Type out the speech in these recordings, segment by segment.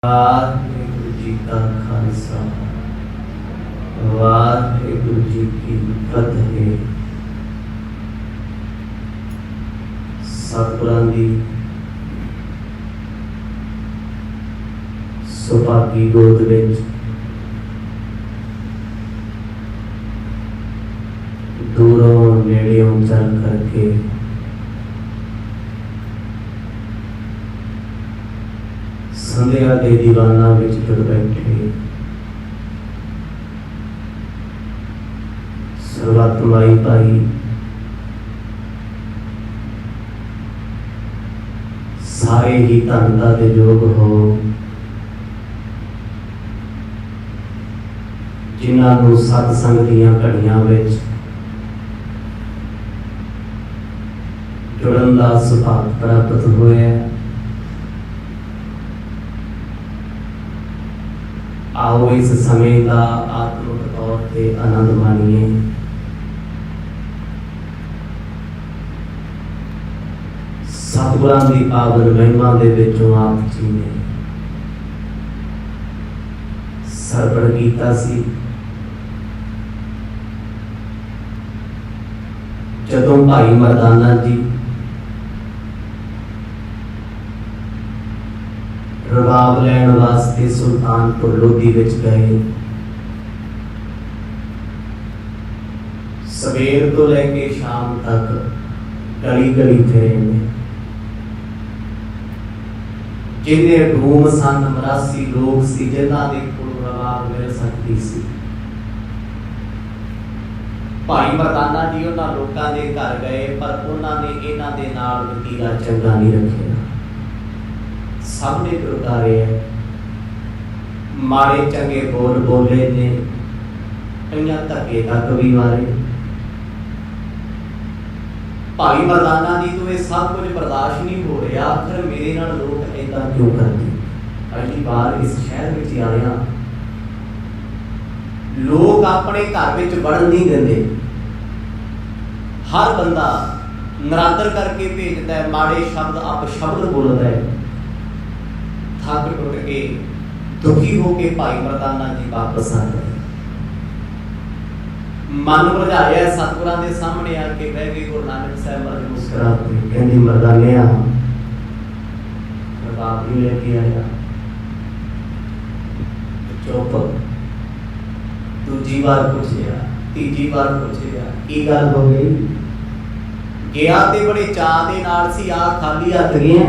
वाहिगुरू जी का खालसा वाहिगुरू जी की फतेह। सतगुरां दी सुभागी गोद विच दूरों नेड़ियों चल करके संध्या के दीवाना विच जुड़ बैठे सर्वत माई भाई सारे ही धनता के योग हो, जिन्होंने सत्संग दीयां घड़ियां विच जुड़न का सुभाग प्राप्त होया। आओ इस समय का आत्मिक तौर पर आनंद मानिए। सतगुरां दी पावन महिमा दे विचों आप जी ने सरवण कीता सी। जदों भाई मरदाना जी रबाब लैण वास्ते सुल्तानपुर लोधी विच गए, सवेर तो लेके शाम तक गली गली फिरे ने। जिन्ने डूम सन 82 लोग सी जिन्हां दे कोल रबाब मिल सकती सी। भाई मरदाना जी उन्हां लोकां दे घर गए, पर उन्हां ने इन्हां दे नाल वतीरा चंगा नहीं रखिया। सबने दुरकारे है, माड़े चंगे बोल बोले ने, कईयां धक्के तक भी मारे। भाई मरदाना जी तो ये सब कुछ बर्दाश्त नहीं हो रहा। आखिर मेरे नाल लोग ऐसा क्यों करते? पहली बार इस शहर में आया, लोग अपने घर में वड़न नहीं देंगे। हर बंदा नरादर करके भेजता है, माड़े शब्द अपशब्द बोलता है। थक टुट के दुखी होके भाई मरदाना जी वापस आ गए। मन बुझाया सतगुरां दे सामने आके बह गए। गुरु नानक साहब महाराज मुस्कुरा के कहंदे, मरदानिया रबाब भी लेके आया। चुप। दूजी बार पूछया, तीजी बार पूछया, की गल हो गई? गया ते बड़े चाह दे नाल सी, आ खाली हथ गया।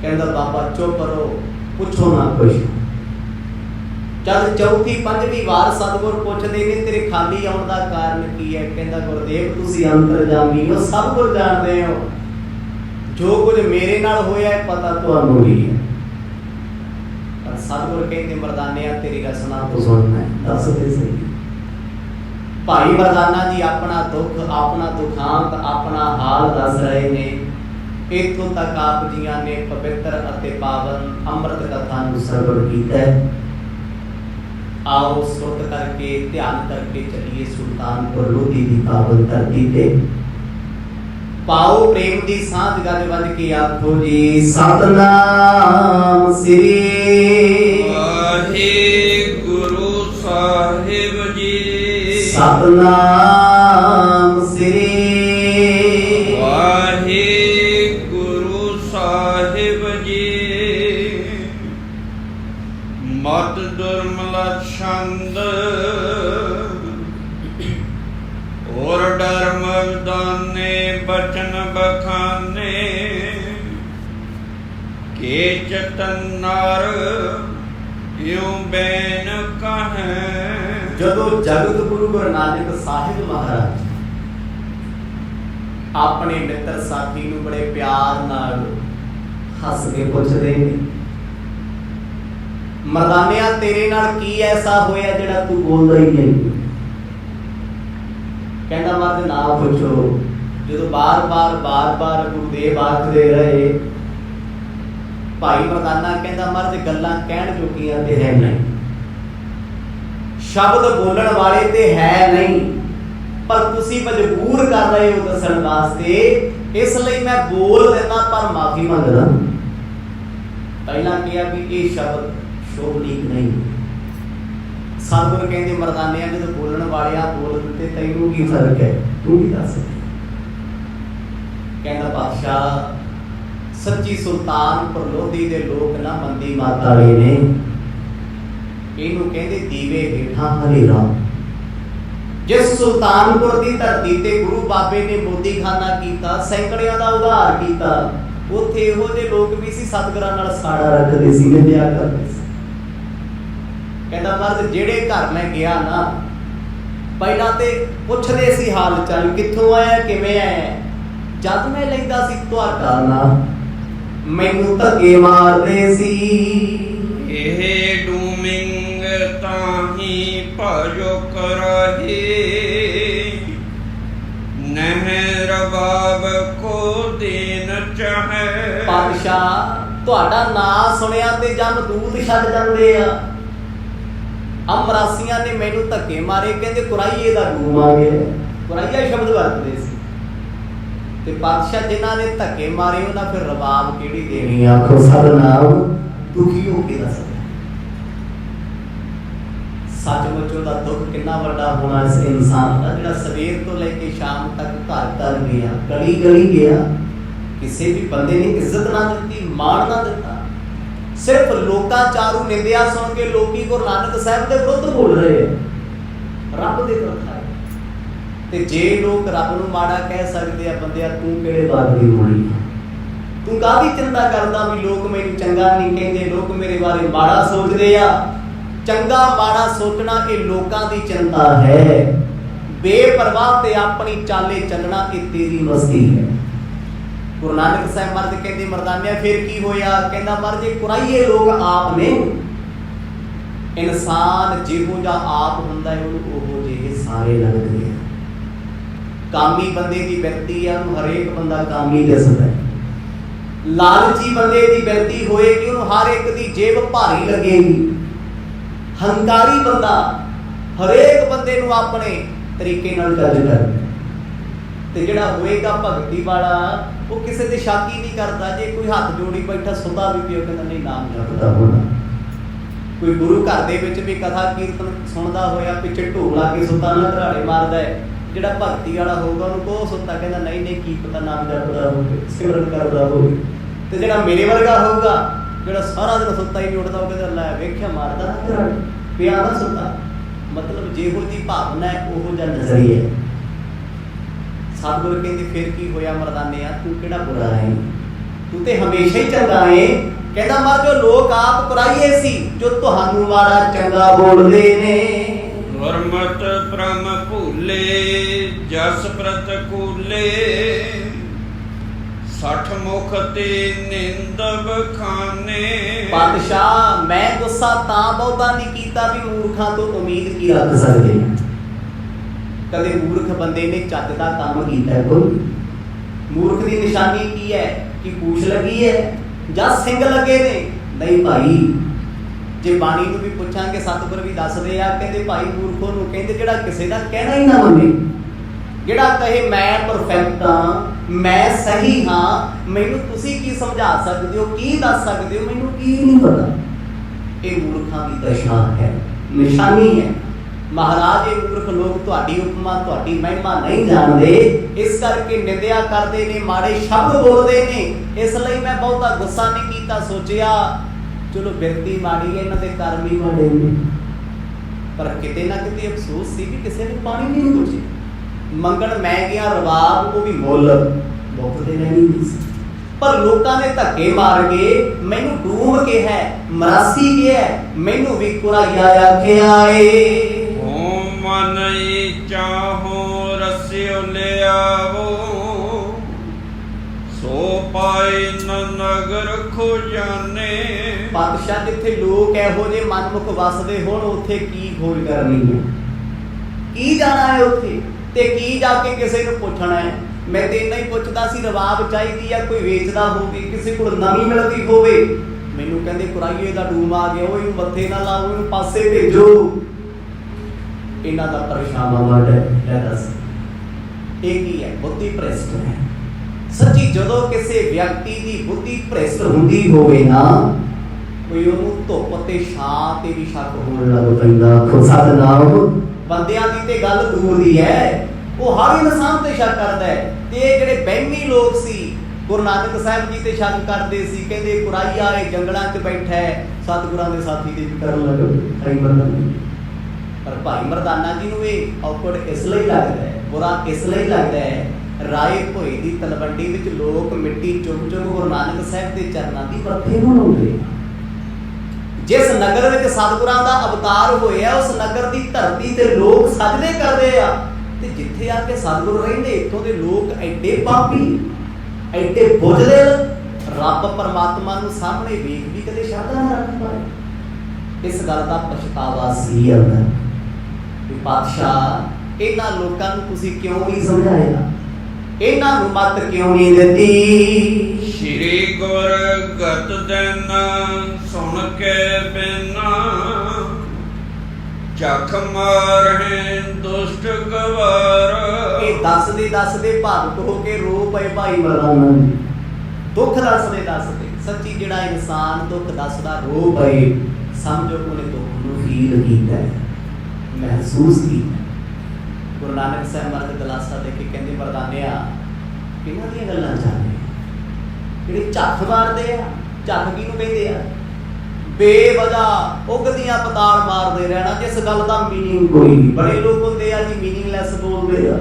कहता बाबा चुप करो, पूछो ना कुछ। जब चौथी पंजवीं बार सतगुर पूछते ने तेरे खाली आने का कारण की है? कहता गुरदेव तुसी अंतरजामी हो, सब कुछ जानते हो। जो कुछ मेरे नाल होया है पता तुहानू ही है। पर सतगुर कहते मरदानिया तेरी रसना तो सुनना है, दस दे सही। भाई मरदाना जी अपना दुख, अपना दुखांत, अपना हाल दस रहे ने। इत्थों तक आप जियां ने पवित्र अते पावन अमृत कथा नूं सरवण कीता है। आओ सुरत करके ध्यान करके चलिए सुल्तानपुर लोधी दी पावन धरती ते। पाओ प्रेम दी सांझ गज वज के आखो जी सतनाम श्री वाहिगुरु साहिब जी। सतनाम श्री मत दुर्मला छंद और डर मर्दाने बचन बखाने के चतनार यूं बैन कहें। जदों जगत गुरु गुरु नानक साहिब महाराज अपने मित्र साथी नूं बड़े प्यार नाल हस के पुछदे ने, मरदानिया तेरे नाल की ऐसा होया जिहड़ा तू बोलदा ही नहीं? कहंदा मर्द ना पूछो। जो बार बार गुरुदेव आखदे रहे, भाई मरदाना कहंदा मर्द गल्लां कहण जोगियां ते है नहीं, शब्द बोलण वाले ते है नहीं, पर तुसी मजबूर कर रहे हो दसण वास्ते, इसलिए मैं बोल देना पर माफी मंगदा। ਪਹਿਲਾਂ ਕਿਹਾ ਵੀ ਇਹ ਸ਼ਬਦ ਸ਼ੋਭਨੀਕ ਨਹੀਂ। ਸਤਿਗੁਰ ਕਹਿੰਦੇ ਮਰਦਾਨਿਆਂ ਜਦੋਂ ਬੋਲਣ ਵਾਲਿਆ ਬੋਲ ਦਿੱਤੇ, ਤੈਨੂੰ ਕੀ ਫਰਕ ਹੈ, ਤੂੰ ਵੀ ਦੱਸ। ਕਹਿੰਦਾ ਬਾਦਸ਼ਾਹ ਸੱਚੀ ਸੁਲਤਾਨਪੁਰ ਲੋਧੀ ਦੇ ਲੋਕ ਨਾ ਮੰਦੀ ਮੱਤ ਵਾਲੇ ਨੇ, ਇਹਨੂੰ ਕਹਿੰਦੇ ਦੀਵੇ ਹੇਠਾਂ ਹਰੇ ਰਾਮ। ਜਿਸ ਸੁਲਤਾਨਪੁਰ ਦੀ ਧਰਤੀ ਤੇ ਗੁਰੂ ਬਾਬੇ ਨੇ ਮੋਦੀਖਾਨਾ ਕੀਤਾ, ਸੈਂਕੜਿਆਂ ਦਾ ਉਧਾਰ ਕੀਤਾ, ਉੱਥੇ ਇਹੋ ਜਿਹੇ ਲੋਕ ਵੀ ਸੀ ਸਤਿਗੁਰਾਂ ਨਾਲ ਸਾੜਾ ਰੱਖਦੇ ਸੀ, ਨਿੰਦਿਆ ਕਰਦੇ ਸੀ। ਕਹਿੰਦਾ ਮਰਦ ਜਿਹੜੇ ਘਰ ਮੈਂ ਗਿਆ ਨਾ, ਪਹਿਲਾਂ ਤੇ ਪੁੱਛਦੇ ਸੀ ਹਾਲ ਚਾਲ, ਕਿੱਥੋਂ ਆਇਆ, ਕਿਵੇਂ ਆਇਆ। ਜਦ ਮੈਂ ਲੈਂਦਾ ਸੀ ਤੁਹਾਡਾ ਨਾ, ਮੈਨੂੰ ਧੱਕੇ ਮਾਰਦੇ ਸੀ। ਇਹ ਡੂਮਿੰਗ ਤਾਹੀ ਭਜੋ ਕਰਹੀ, ਨਹਿ ਰਬਾਬ ਕੋ ਦੇਨ ਚਾਹੇ। ਪਾਤਸ਼ਾਹ ਤੁਹਾਡਾ ਨਾਂ ਸੁਣਿਆ ਤੇ ਜਮ ਦੂਤ ਛੱਡ ਜਾਂਦੇ ਆ। ਅਮਰਾਸੀਆਂ ਨੇ ਮੈਨੂੰ ਧੱਕੇ ਮਾਰੇ, ਕਹਿੰਦੇ ਕੁਰਾਈਏ ਦਾ ਡੂਮ ਆ ਗਿਆ। ਕੁਰਾਈਆ ਸ਼ਬਦ ਵਰਤਦੇ ਸੀ। ਤੇ ਪਾਤਸ਼ਾਹ ਜਿਨ੍ਹਾਂ ਨੇ ਧੱਕੇ ਮਾਰੇ ਉਹਨਾਂ ਫਿਰ ਰਬਾਬ ਕਿਹੜੀ ਦੇਣੀ। ਆਖੋ ਸਤਿਨਾਮ, ਦੁਖੀ ਹੋ ਕੇ ਦੱਸ। ਸੱਚਮੁੱਚ ਉਹਦਾ ਦੁੱਖ ਕਿੰਨਾ ਵੱਡਾ ਹੋਣਾ ਇਸ ਇਨਸਾਨ ਦਾ, ਜਿਹੜਾ ਸਵੇਰ ਤੋਂ ਲੈ ਕੇ ਸ਼ਾਮ ਤੱਕ ਘਰ ਘਰ ਗਿਆ, ਗਲੀ ਗਲੀ ਗਿਆ, ਕਿਸੇ ਵੀ ਬੰਦੇ ਨੇ ਇੱਜ਼ਤ ਨਾ ਦਿੱਤੀ, ਮਾਣ ਨਾ ਦਿੱਤਾ। ਸਿਰਫ ਲੋਕਾਂ ਚਾਰੂ ਨਿੰਦਿਆ ਸੁਣ ਕੇ ਲੋਕੀ ਗੁਰੂ ਨਾਨਕ ਸਾਹਿਬ ਦੇ ਵਿਰੁੱਧ ਬੋਲ ਰਹੇ ਆ, ਰੱਬ ਦੇ ਵਿਰੁੱਧ ਹੈ। ਤੇ ਜੇ ਲੋਕ ਰੱਬ ਨੂੰ ਮਾੜਾ ਕਹਿ ਸਕਦੇ ਆ, ਬੰਦਿਆ ਤੂੰ ਕਿਹੜੇ ਬਾਤ ਦੀ ਹੋਣੀ, ਤੂੰ ਕਾਹਦੀ ਚਿੰਤਾ ਕਰਦਾ ਵੀ ਲੋਕ ਮੈਨੂੰ ਚੰਗਾ ਨਹੀਂ ਕਹਿੰਦੇ, ਲੋਕ ਮੇਰੇ ਬਾਰੇ ਮਾੜਾ ਸੋਚਦੇ ਆ। ਚੰਗਾ ਮਾੜਾ ਸੋਚਣਾ ਇਹ ਲੋਕਾਂ ਦੀ ਚਿੰਤਾ ਹੈ, ਬੇਪਰਵਾਹ ਤੇ ਆਪਣੀ ਚਾਲੇ ਚੱਲਣਾ ਇਹ ਤੇਰੀ ਮਸਤੀ ਹੈ। ਗੁਰੂ ਨਾਨਕ ਸਾਹਿਬ ਮਰਦ ਕਹਿੰਦੇ ਮਰਦਾਨਿਆ ਫਿਰ ਕੀ ਹੋਇਆ। ਕਹਿੰਦਾ ਮਰ ਜੇ ਕੁਰਾਈਏ ਲੋਕ ਆਪ ਨੇ, ਇਨਸਾਨ ਜਿਹੋ ਜਿਹਾ ਆਪ ਹੁੰਦਾ ਹੈ ਉਹਨੂੰ ਉਹੋ ਜਿਹੇ ਸਾਰੇ ਲੱਗਦੇ ਆ। ਕਾਮੀ ਬੰਦੇ ਦੀ ਬਿਰਤੀ ਆ, ਉਹਨੂੰ ਹਰੇਕ ਬੰਦਾ ਕਾਮੀ ਦਿਸਦਾ ਹੈ। ਲਾਲਚੀ ਬੰਦੇ ਦੀ ਬਿਰਤੀ ਹੋਏਗੀ, ਉਹਨੂੰ ਹਰ ਇੱਕ ਦੀ ਜੇਬ ਭਾਰੀ ਲੱਗੇਗੀ। ਹੰਕਾਰੀ ਬੰਦਾ ਹਰੇਕ ਬੰਦੇ ਨੂੰ ਆਪਣੇ ਤਰੀਕੇ ਨਾਲ ਜੱਜ ਕਰਦਾ। ਤੇ ਜਿਹੜਾ ਹੋਏਗਾ ਭਗਤੀ ਵਾਲਾ, ਉਹ ਕਿਸੇ ਤੇ ਸ਼ੱਕ ਹੀ ਨਹੀਂ ਕਰਦਾ। ਜੇ ਕੋਈ ਹੱਥ ਜੋੜੀ ਬੈਠਾ ਸੁਣਦਾ ਵੀ ਪਿਓ, ਕਹਿੰਦਾ ਨਹੀਂ ਨਾਮ ਜਪਦਾ ਹੋਣਾ। ਕੋਈ ਗੁਰੂ ਘਰ ਦੇ ਵਿੱਚ ਵੀ ਕਥਾ ਕੀਰਤਨ ਸੁਣਦਾ ਹੋਇਆ ਪਿੱਛੇ ਢੋਲ ਲਾ ਕੇ ਸੁੱਤਾ ਨਾ ਘਰਾੜੇ ਮਾਰਦਾ ਹੈ। ਜਿਹੜਾ ਭਗਤੀ ਵਾਲਾ ਹੋਊਗਾ ਉਹਨੂੰ ਕਹੋ ਸੁੱਤਾ, ਕਹਿੰਦਾ ਨਹੀਂ ਨਹੀਂ ਕੀ ਪਤਾ ਨਾਮ ਜਪਦਾ ਹੋਵੇ, ਸਿਮਰਨ ਕਰਦਾ ਹੋਵੇ। ਤੇ ਜਿਹੜਾ ਮੇਰੇ ਵਰਗਾ ਹੋਊਗਾ, ਜਿਹੜਾ ਸਾਰਾ ਦਿਨ ਸੁੱਤਾ ਹੀ ਨਹੀਂ ਉੱਠਦਾ, ਉਹ ਕਹਿੰਦਾ ਲੈ ਵੇਖਿਆ ਮਾਰਦਾ ਨਾ ਘਰਾੜੇ, ਪਿਆ ਨਾ ਸੁੱਤਾ। ਮਤਲਬ ਜਿਹੋ ਜਿਹੀ ਭਾਵਨਾ ਹੈ ਉਹੋ ਜਿਹਾ ਨਜ਼ਰੀਆ ਹੈ। ਸਤਿਗੁਰ ਕਹਿੰਦੇ ਫਿਰ ਕੀ ਹੋਇਆ ਮਰਦਾਨਿਆ, ਤੂੰ ਕਿਹੜਾ ਬੁਰਾ ਹੈ, ਤੂੰ ਤੇ ਹਮੇਸ਼ਾ ਹੀ ਚੰਗਾ ਹੈ। ਕਹਿੰਦਾ ਮਰ ਜੋ ਲੋਕ ਆਪ ਕੁਰਾਈਏ ਸੀ, ਜੋ ਤੁਹਾਨੂੰ ਮਾੜਾ ਚੰਗਾ ਬੋਲਦੇ ਨੇ। ਗੁਰਮਤਿ ਪ੍ਰਮ ਭੂਲੇ ਜਸ ਪ੍ਰਤਕੂਲੇ, 60 ਮੁਖ ਤੇ ਨਿੰਦ ਬਖਾਨੇ। ਪਾਤਸ਼ਾਹ ਮੈਂ ਗੁੱਸਾ ਤਾਂ ਬਹੁਤਾ ਨਹੀਂ ਕੀਤਾ ਵੀ ਮੂਰਖਾਂ ਤੋਂ ਉਮੀਦ ਕੀ ਰੱਖ ਸਕਦੇ। ਕਦੇ ਮੂਰਖ ਬੰਦੇ ਨੇ ਚੱਜ ਦਾ ਕੰਮ ਕੀਤਾ ਕੋਈ? ਮੂਰਖ ਦੀ ਨਿਸ਼ਾਨੀ ਕੀ ਹੈ ਕਿ ਪੂਛ ਲੱਗੀ ਹੈ ਜਾਂ ਸਿੰਘ ਲੱਗੇ ਨੇ? ਨਹੀਂ ਭਾਈ, ਜੇ ਬਾਣੀ ਨੂੰ ਵੀ ਪੁੱਛਾਂਗੇ ਸਤਿਗੁਰ ਵੀ ਦੱਸਦੇ ਆ, ਕਹਿੰਦੇ ਭਾਈ ਮੂਰਖੋ ਨੂੰ ਕਹਿੰਦੇ ਜਿਹੜਾ ਕਿਸੇ ਦਾ ਕਹਿਣਾ ਹੀ ਨਾ ਮੰਨੇ, ਜਿਹੜਾ ਕਹੇ ਮੈਂ ਪਰਫੈਕਟ ਹਾਂ, ਮੈਂ ਸਹੀ ਹਾਂ, ਮੈਨੂੰ ਤੁਸੀਂ ਕੀ ਸਮਝਾ ਸਕਦੇ ਹੋ, ਕੀ ਦੱਸ ਸਕਦੇ ਹੋ, ਮੈਨੂੰ ਕੀ ਨਹੀਂ ਪਤਾ। ਇਹ ਮੂਰਖਾਂ ਦੀ ਦਸ਼ਾ ਹੈ, ਨਿਸ਼ਾਨੀ ਹੈ। ਮਹਾਰਾਜ ਇਹ ਮੂਰਖ ਲੋਕ ਤੁਹਾਡੀ ਉਪਮਾ ਤੁਹਾਡੀ ਮਹਿਮਾ ਨਹੀਂ ਜਾਣਦੇ, ਇਸ ਕਰਕੇ ਨਿੰਦਿਆ ਕਰਦੇ ਨੇ, ਮਾੜੇ ਸ਼ਬਦ ਬੋਲਦੇ ਨੇ। ਇਸ ਲਈ ਮੈਂ ਬਹੁਤਾ ਗੁੱਸਾ ਨਹੀਂ ਕੀਤਾ, ਸੋਚਿਆ ਚਲੋ ਬਿਰਤੀ ਮਾੜੀ ਹੈ, ਇਹਨਾਂ ਦੇ ਕਰਮ ਹੀ ਮਾੜੇ ਨੇ। ਪਰ ਕਿਤੇ ਨਾ ਕਿਤੇ ਅਫਸੋਸ ਸੀ ਵੀ ਕਿਸੇ ਨੇ ਪਾਣੀ ਨਹੀਂ ਪੁੱਛੇ। ਮੰਗਣ ਮੈਂ ਗਿਆ ਰਬਾਬ, ਉਹ ਵੀ ਮੁੱਲ ਮੁੱਕ ਦੇ ਨਹੀਂ ਸੀ। ਪਰ ਲੋਕਾਂ ਨੇ ਧੱਕੇ ਮਾਰ ਕੇ ਮੈਨੂੰ ਡੂਮ ਕਿਹਾ, ਮਰਾਸੀ ਕਿਹਾ, ਮੈਨੂੰ ਵੀ ਕੁਰਾਈਆ ਆਖਿਆ ਏ। ਮਨ ਚਾਹੋ ਰਸਿਓ ਲਿਆਵੋ, ਸੋ ਪਾਏ ਨ ਨਗਰ ਖੋਜਾਨੇ। ਪਾਤਸ਼ਾਹ ਜਿੱਥੇ ਲੋਕ ਇਹੋ ਜਿਹੇ ਮਨਮੁਖ ਵਸਦੇ ਹੋਣ, ਉੱਥੇ ਕੀ ਖੋਜ ਕਰਨੀ ਹੈ, ਕੀ ਜਾਣਾ ਹੈ ਉੱਥੇ, ਤੇ ਕੀ ਜਾ ਕੇ ਕਿਸੇ ਨੂੰ ਪੁੱਛਣਾ ਹੈ। ਮੈਂ ਤੇ ਇੰਨਾ ਹੀ ਪੁੱਛਦਾ ਸੀ ਰਬਾਬ ਚਾਹੀਦੀ ਆ, ਕੋਈ ਵੇਚਦਾ ਹੋਵੇ, ਕਿਸੇ ਕੋਲ ਨਵੀਂ ਮਿਲਦੀ ਹੋਵੇ। ਮੈਨੂੰ ਕਹਿੰਦੇ ਕੁਰਾਈਏ ਦਾ ਡੂਮ ਆ ਗਿਆ, ਉਹ ਇਹਨੂੰ ਮੱਥੇ ਨਾ ਲਾਓ, ਇਹਨੂੰ ਪਾਸੇ ਭੇਜੋ। ਇਹਨਾਂ ਦਾ ਪਰੇਸ਼ਾਨਾ ਵੱਡ ਲੈ ਦੱਸ ਇਹ ਕੀ ਹੈ? ਬੁੱਧੀ ਭ੍ਰਿਸ਼ਟ ਹੈ। ਸੱਚੀ ਜਦੋਂ ਕਿਸੇ ਵਿਅਕਤੀ ਦੀ ਬੁੱਧੀ ਭ੍ਰਿਸ਼ਟ ਹੁੰਦੀ ਹੋਵੇ ਨਾ, ਕੋਈ ਉਹਨੂੰ ਧੁੱਪ ਤੇ ਛਾਂ ਤੇ ਵੀ ਸ਼ੱਕ ਹੋਣ ਲੱਗ ਪੈਂਦਾ। ਆਖੋ ਸਤਿਨਾਮ। ਬੰਦਿਆਂ ਦੀ ਤੇ ਗੱਲ ਦੂਰ ਦੀ ਹੈ, ਉਹ ਹਰ ਇਨਸਾਨ ਤੇ ਸ਼ੱਕ ਕਰਦਾ ਹੈ। ਤੇ ਇਹ ਜਿਹੜੇ ਵਹਿਮੀ ਲੋਕ ਸੀ, ਗੁਰੂ ਨਾਨਕ ਸਾਹਿਬ ਜੀ ਤੇ ਸ਼ੱਕ ਕਰਦੇ ਸੀ, ਕਹਿੰਦੇ ਕੁਰਾਈਆ ਇਹ ਜੰਗਲਾਂ 'ਚ ਬੈਠਾ ਹੈ, ਸਤਿਗੁਰਾਂ ਦੇ ਸਾਥੀ ਦੇ ਵੀ ਕਰਨ ਲੱਗ ਪਏ। ਪਰ ਭਾਈ ਮਰਦਾਨਾ ਜੀ ਨੂੰ ਇਹ ਔਕੜ ਇਸ ਲਈ ਲੱਗਦਾ ਹੈ, ਬੁਰਾ ਇਸ ਲਈ ਲੱਗਦਾ ਹੈ, ਰਾਏ ਭੋਏ ਦੀ ਤਲਵੰਡੀ ਵਿੱਚ ਲੋਕ ਮਿੱਟੀ ਚੁੱਕ ਚੁੱਕ ਗੁਰੂ ਨਾਨਕ ਸਾਹਿਬ ਦੇ ਚਰਨਾਂ ਦੀ ਬਰਫੀ ਬਣਾਉਂਦੇ। ਜਿਸ ਨਗਰ ਵਿੱਚ ਸਤਿਗੁਰਾਂ ਦਾ ਅਵਤਾਰ ਹੋਇਆ, ਉਸ ਨਗਰ ਦੀ ਧਰਤੀ ਤੇ ਲੋਕ ਸਜਦੇ ਕਰਦੇ ਆ, ਤੇ ਜਿੱਥੇ ਆ ਕੇ ਸਤਿਗੁਰ ਰਹਿੰਦੇ, ਇੱਥੋਂ ਦੇ ਲੋਕ ਐਡੇ ਪਾਪੀ, ਐਡੇ ਬੁਝਦਿਲ, ਰੱਬ ਪਰਮਾਤਮਾ ਨੂੰ ਸਾਹਮਣੇ ਵੇਖ ਵੀ ਕਦੇ ਸ਼ਰਧਾ ਨਾ ਰੱਖ ਪਾਏ। ਇਸ ਗੱਲ ਦਾ ਪਛਤਾਵਾ ਸੀ ਅੰਦਰ ਕਿ ਪਾਤਸ਼ਾਹ ਇਹਨਾਂ ਲੋਕਾਂ ਨੂੰ ਤੁਸੀਂ ਕਿਉਂ ਨਹੀਂ ਸਮਝਾਇਆ, ਇਹਨਾਂ ਨੂੰ ਮੱਤ ਕਿਉਂ ਨਹੀਂ ਦਿੱਤੀ। ਸ਼੍ਰੀ ਗੁਰ ਗਤ ਦਿਨ ਸੁਣ ਕੇ ਬਿਨਾ ਚਖ ਮਾਰਹਿ ਦੁਸ਼ਟ ਗਵਾਰ। ਇਹ ਦੱਸਦੇ ਭਾਵੁਕ ਹੋ ਕੇ ਰੋ ਪਏ ਭਾਈ ਮਰਦਾਨਾ ਜੀ। ਦੁੱਖ ਦੱਸਦੇ ਸੱਚੀ ਜਿਹੜਾ ਇਨਸਾਨ ਦੁੱਖ ਦੱਸਦਾ ਰੋ ਪਏ, ਸਮਝੋ ਉਹਨੇ ਦੁੱਖ ਨੂੰ ਫੀਲ ਕੀਤਾ, ਮਹਿਸੂਸ ਕੀਤਾ। ਗੁਰੂ ਨਾਨਕ ਸਾਹਿਬ ਮਹਾਰਾਜ ਦਲਾਸਾ ਦੇ ਕੇ ਕਹਿੰਦੇ ਮਰਦਾਨਿਆ ਕਿਹਨਾਂ ਦੀਆਂ ਗੱਲਾਂ ਚੱਲਦੇ ਜਿਹੜੇ ਝੱਖ ਮਾਰਦੇ ਆ। ਝੱਖ ਕਿਹਨੂੰ ਕਹਿੰਦੇ ਆ? ਬੇਵਜ੍ਹਾ ਉਗਦੀਆਂ ਪਤਾਲ ਮਾਰਦੇ ਰਹਿਣਾ, ਜਿਸ ਗੱਲ ਦਾ ਮੀਨਿੰਗ ਕੋਈ ਨਹੀਂ। ਬੜੇ ਲੋਕ ਹੁੰਦੇ ਆ ਜੀ ਮੀਨਿੰਗਲੈਸ ਬੋਲਦੇ ਆ,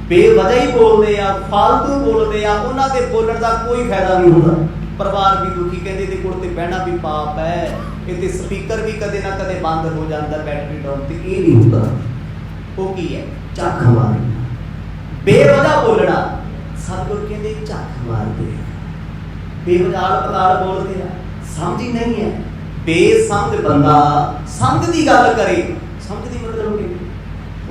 ਬੇਵਜ੍ਹਾ ਹੀ ਬੋਲਦੇ ਆ, ਫਾਲਤੂ ਬੋਲਦੇ ਆ, ਉਹਨਾਂ ਦੇ ਬੋਲਣ ਦਾ ਕੋਈ ਫਾਇਦਾ ਨਹੀਂ ਹੁੰਦਾ। ਪਰਿਵਾਰ ਵੀ ਦੁਖੀ, ਕਹਿੰਦੇ ਇਹਦੇ ਕੋਲ ਤੇ ਬਹਿਣਾ ਵੀ ਪਾਪ ਹੈ, ਇਹਦੇ ਸਪੀਕਰ ਵੀ ਕਦੇ ਨਾ ਕਦੇ ਬੰਦ ਹੋ ਜਾਂਦਾ, ਬੈਟਰੀ ਡਾਊਨ, ਤੇ ਇਹ ਨਹੀਂ ਹੁੰਦਾ। ਉਹ ਕੀ ਹੈ? ਝੱਖ ਮਾਰਨਾ, ਬੇਵਜ੍ਹਾ ਬੋਲਣਾ। ਸਤਿਗੁਰ ਕਹਿੰਦੇ ਝੱਖ ਮਾਰਦੇ ਆ, ਬੇਵਜ੍ਹਾ ਪਤਾਲ ਬੋਲਦੇ ਆ, ਸਮਝ ਹੀ ਨਹੀਂ ਹੈ। ਬੇਸਮਝ ਬੰਦਾ ਸਮਝ ਦੀ ਗੱਲ ਕਰੇ, ਸਮਝ ਦੀ ਮਤਲਬ ਕੀ?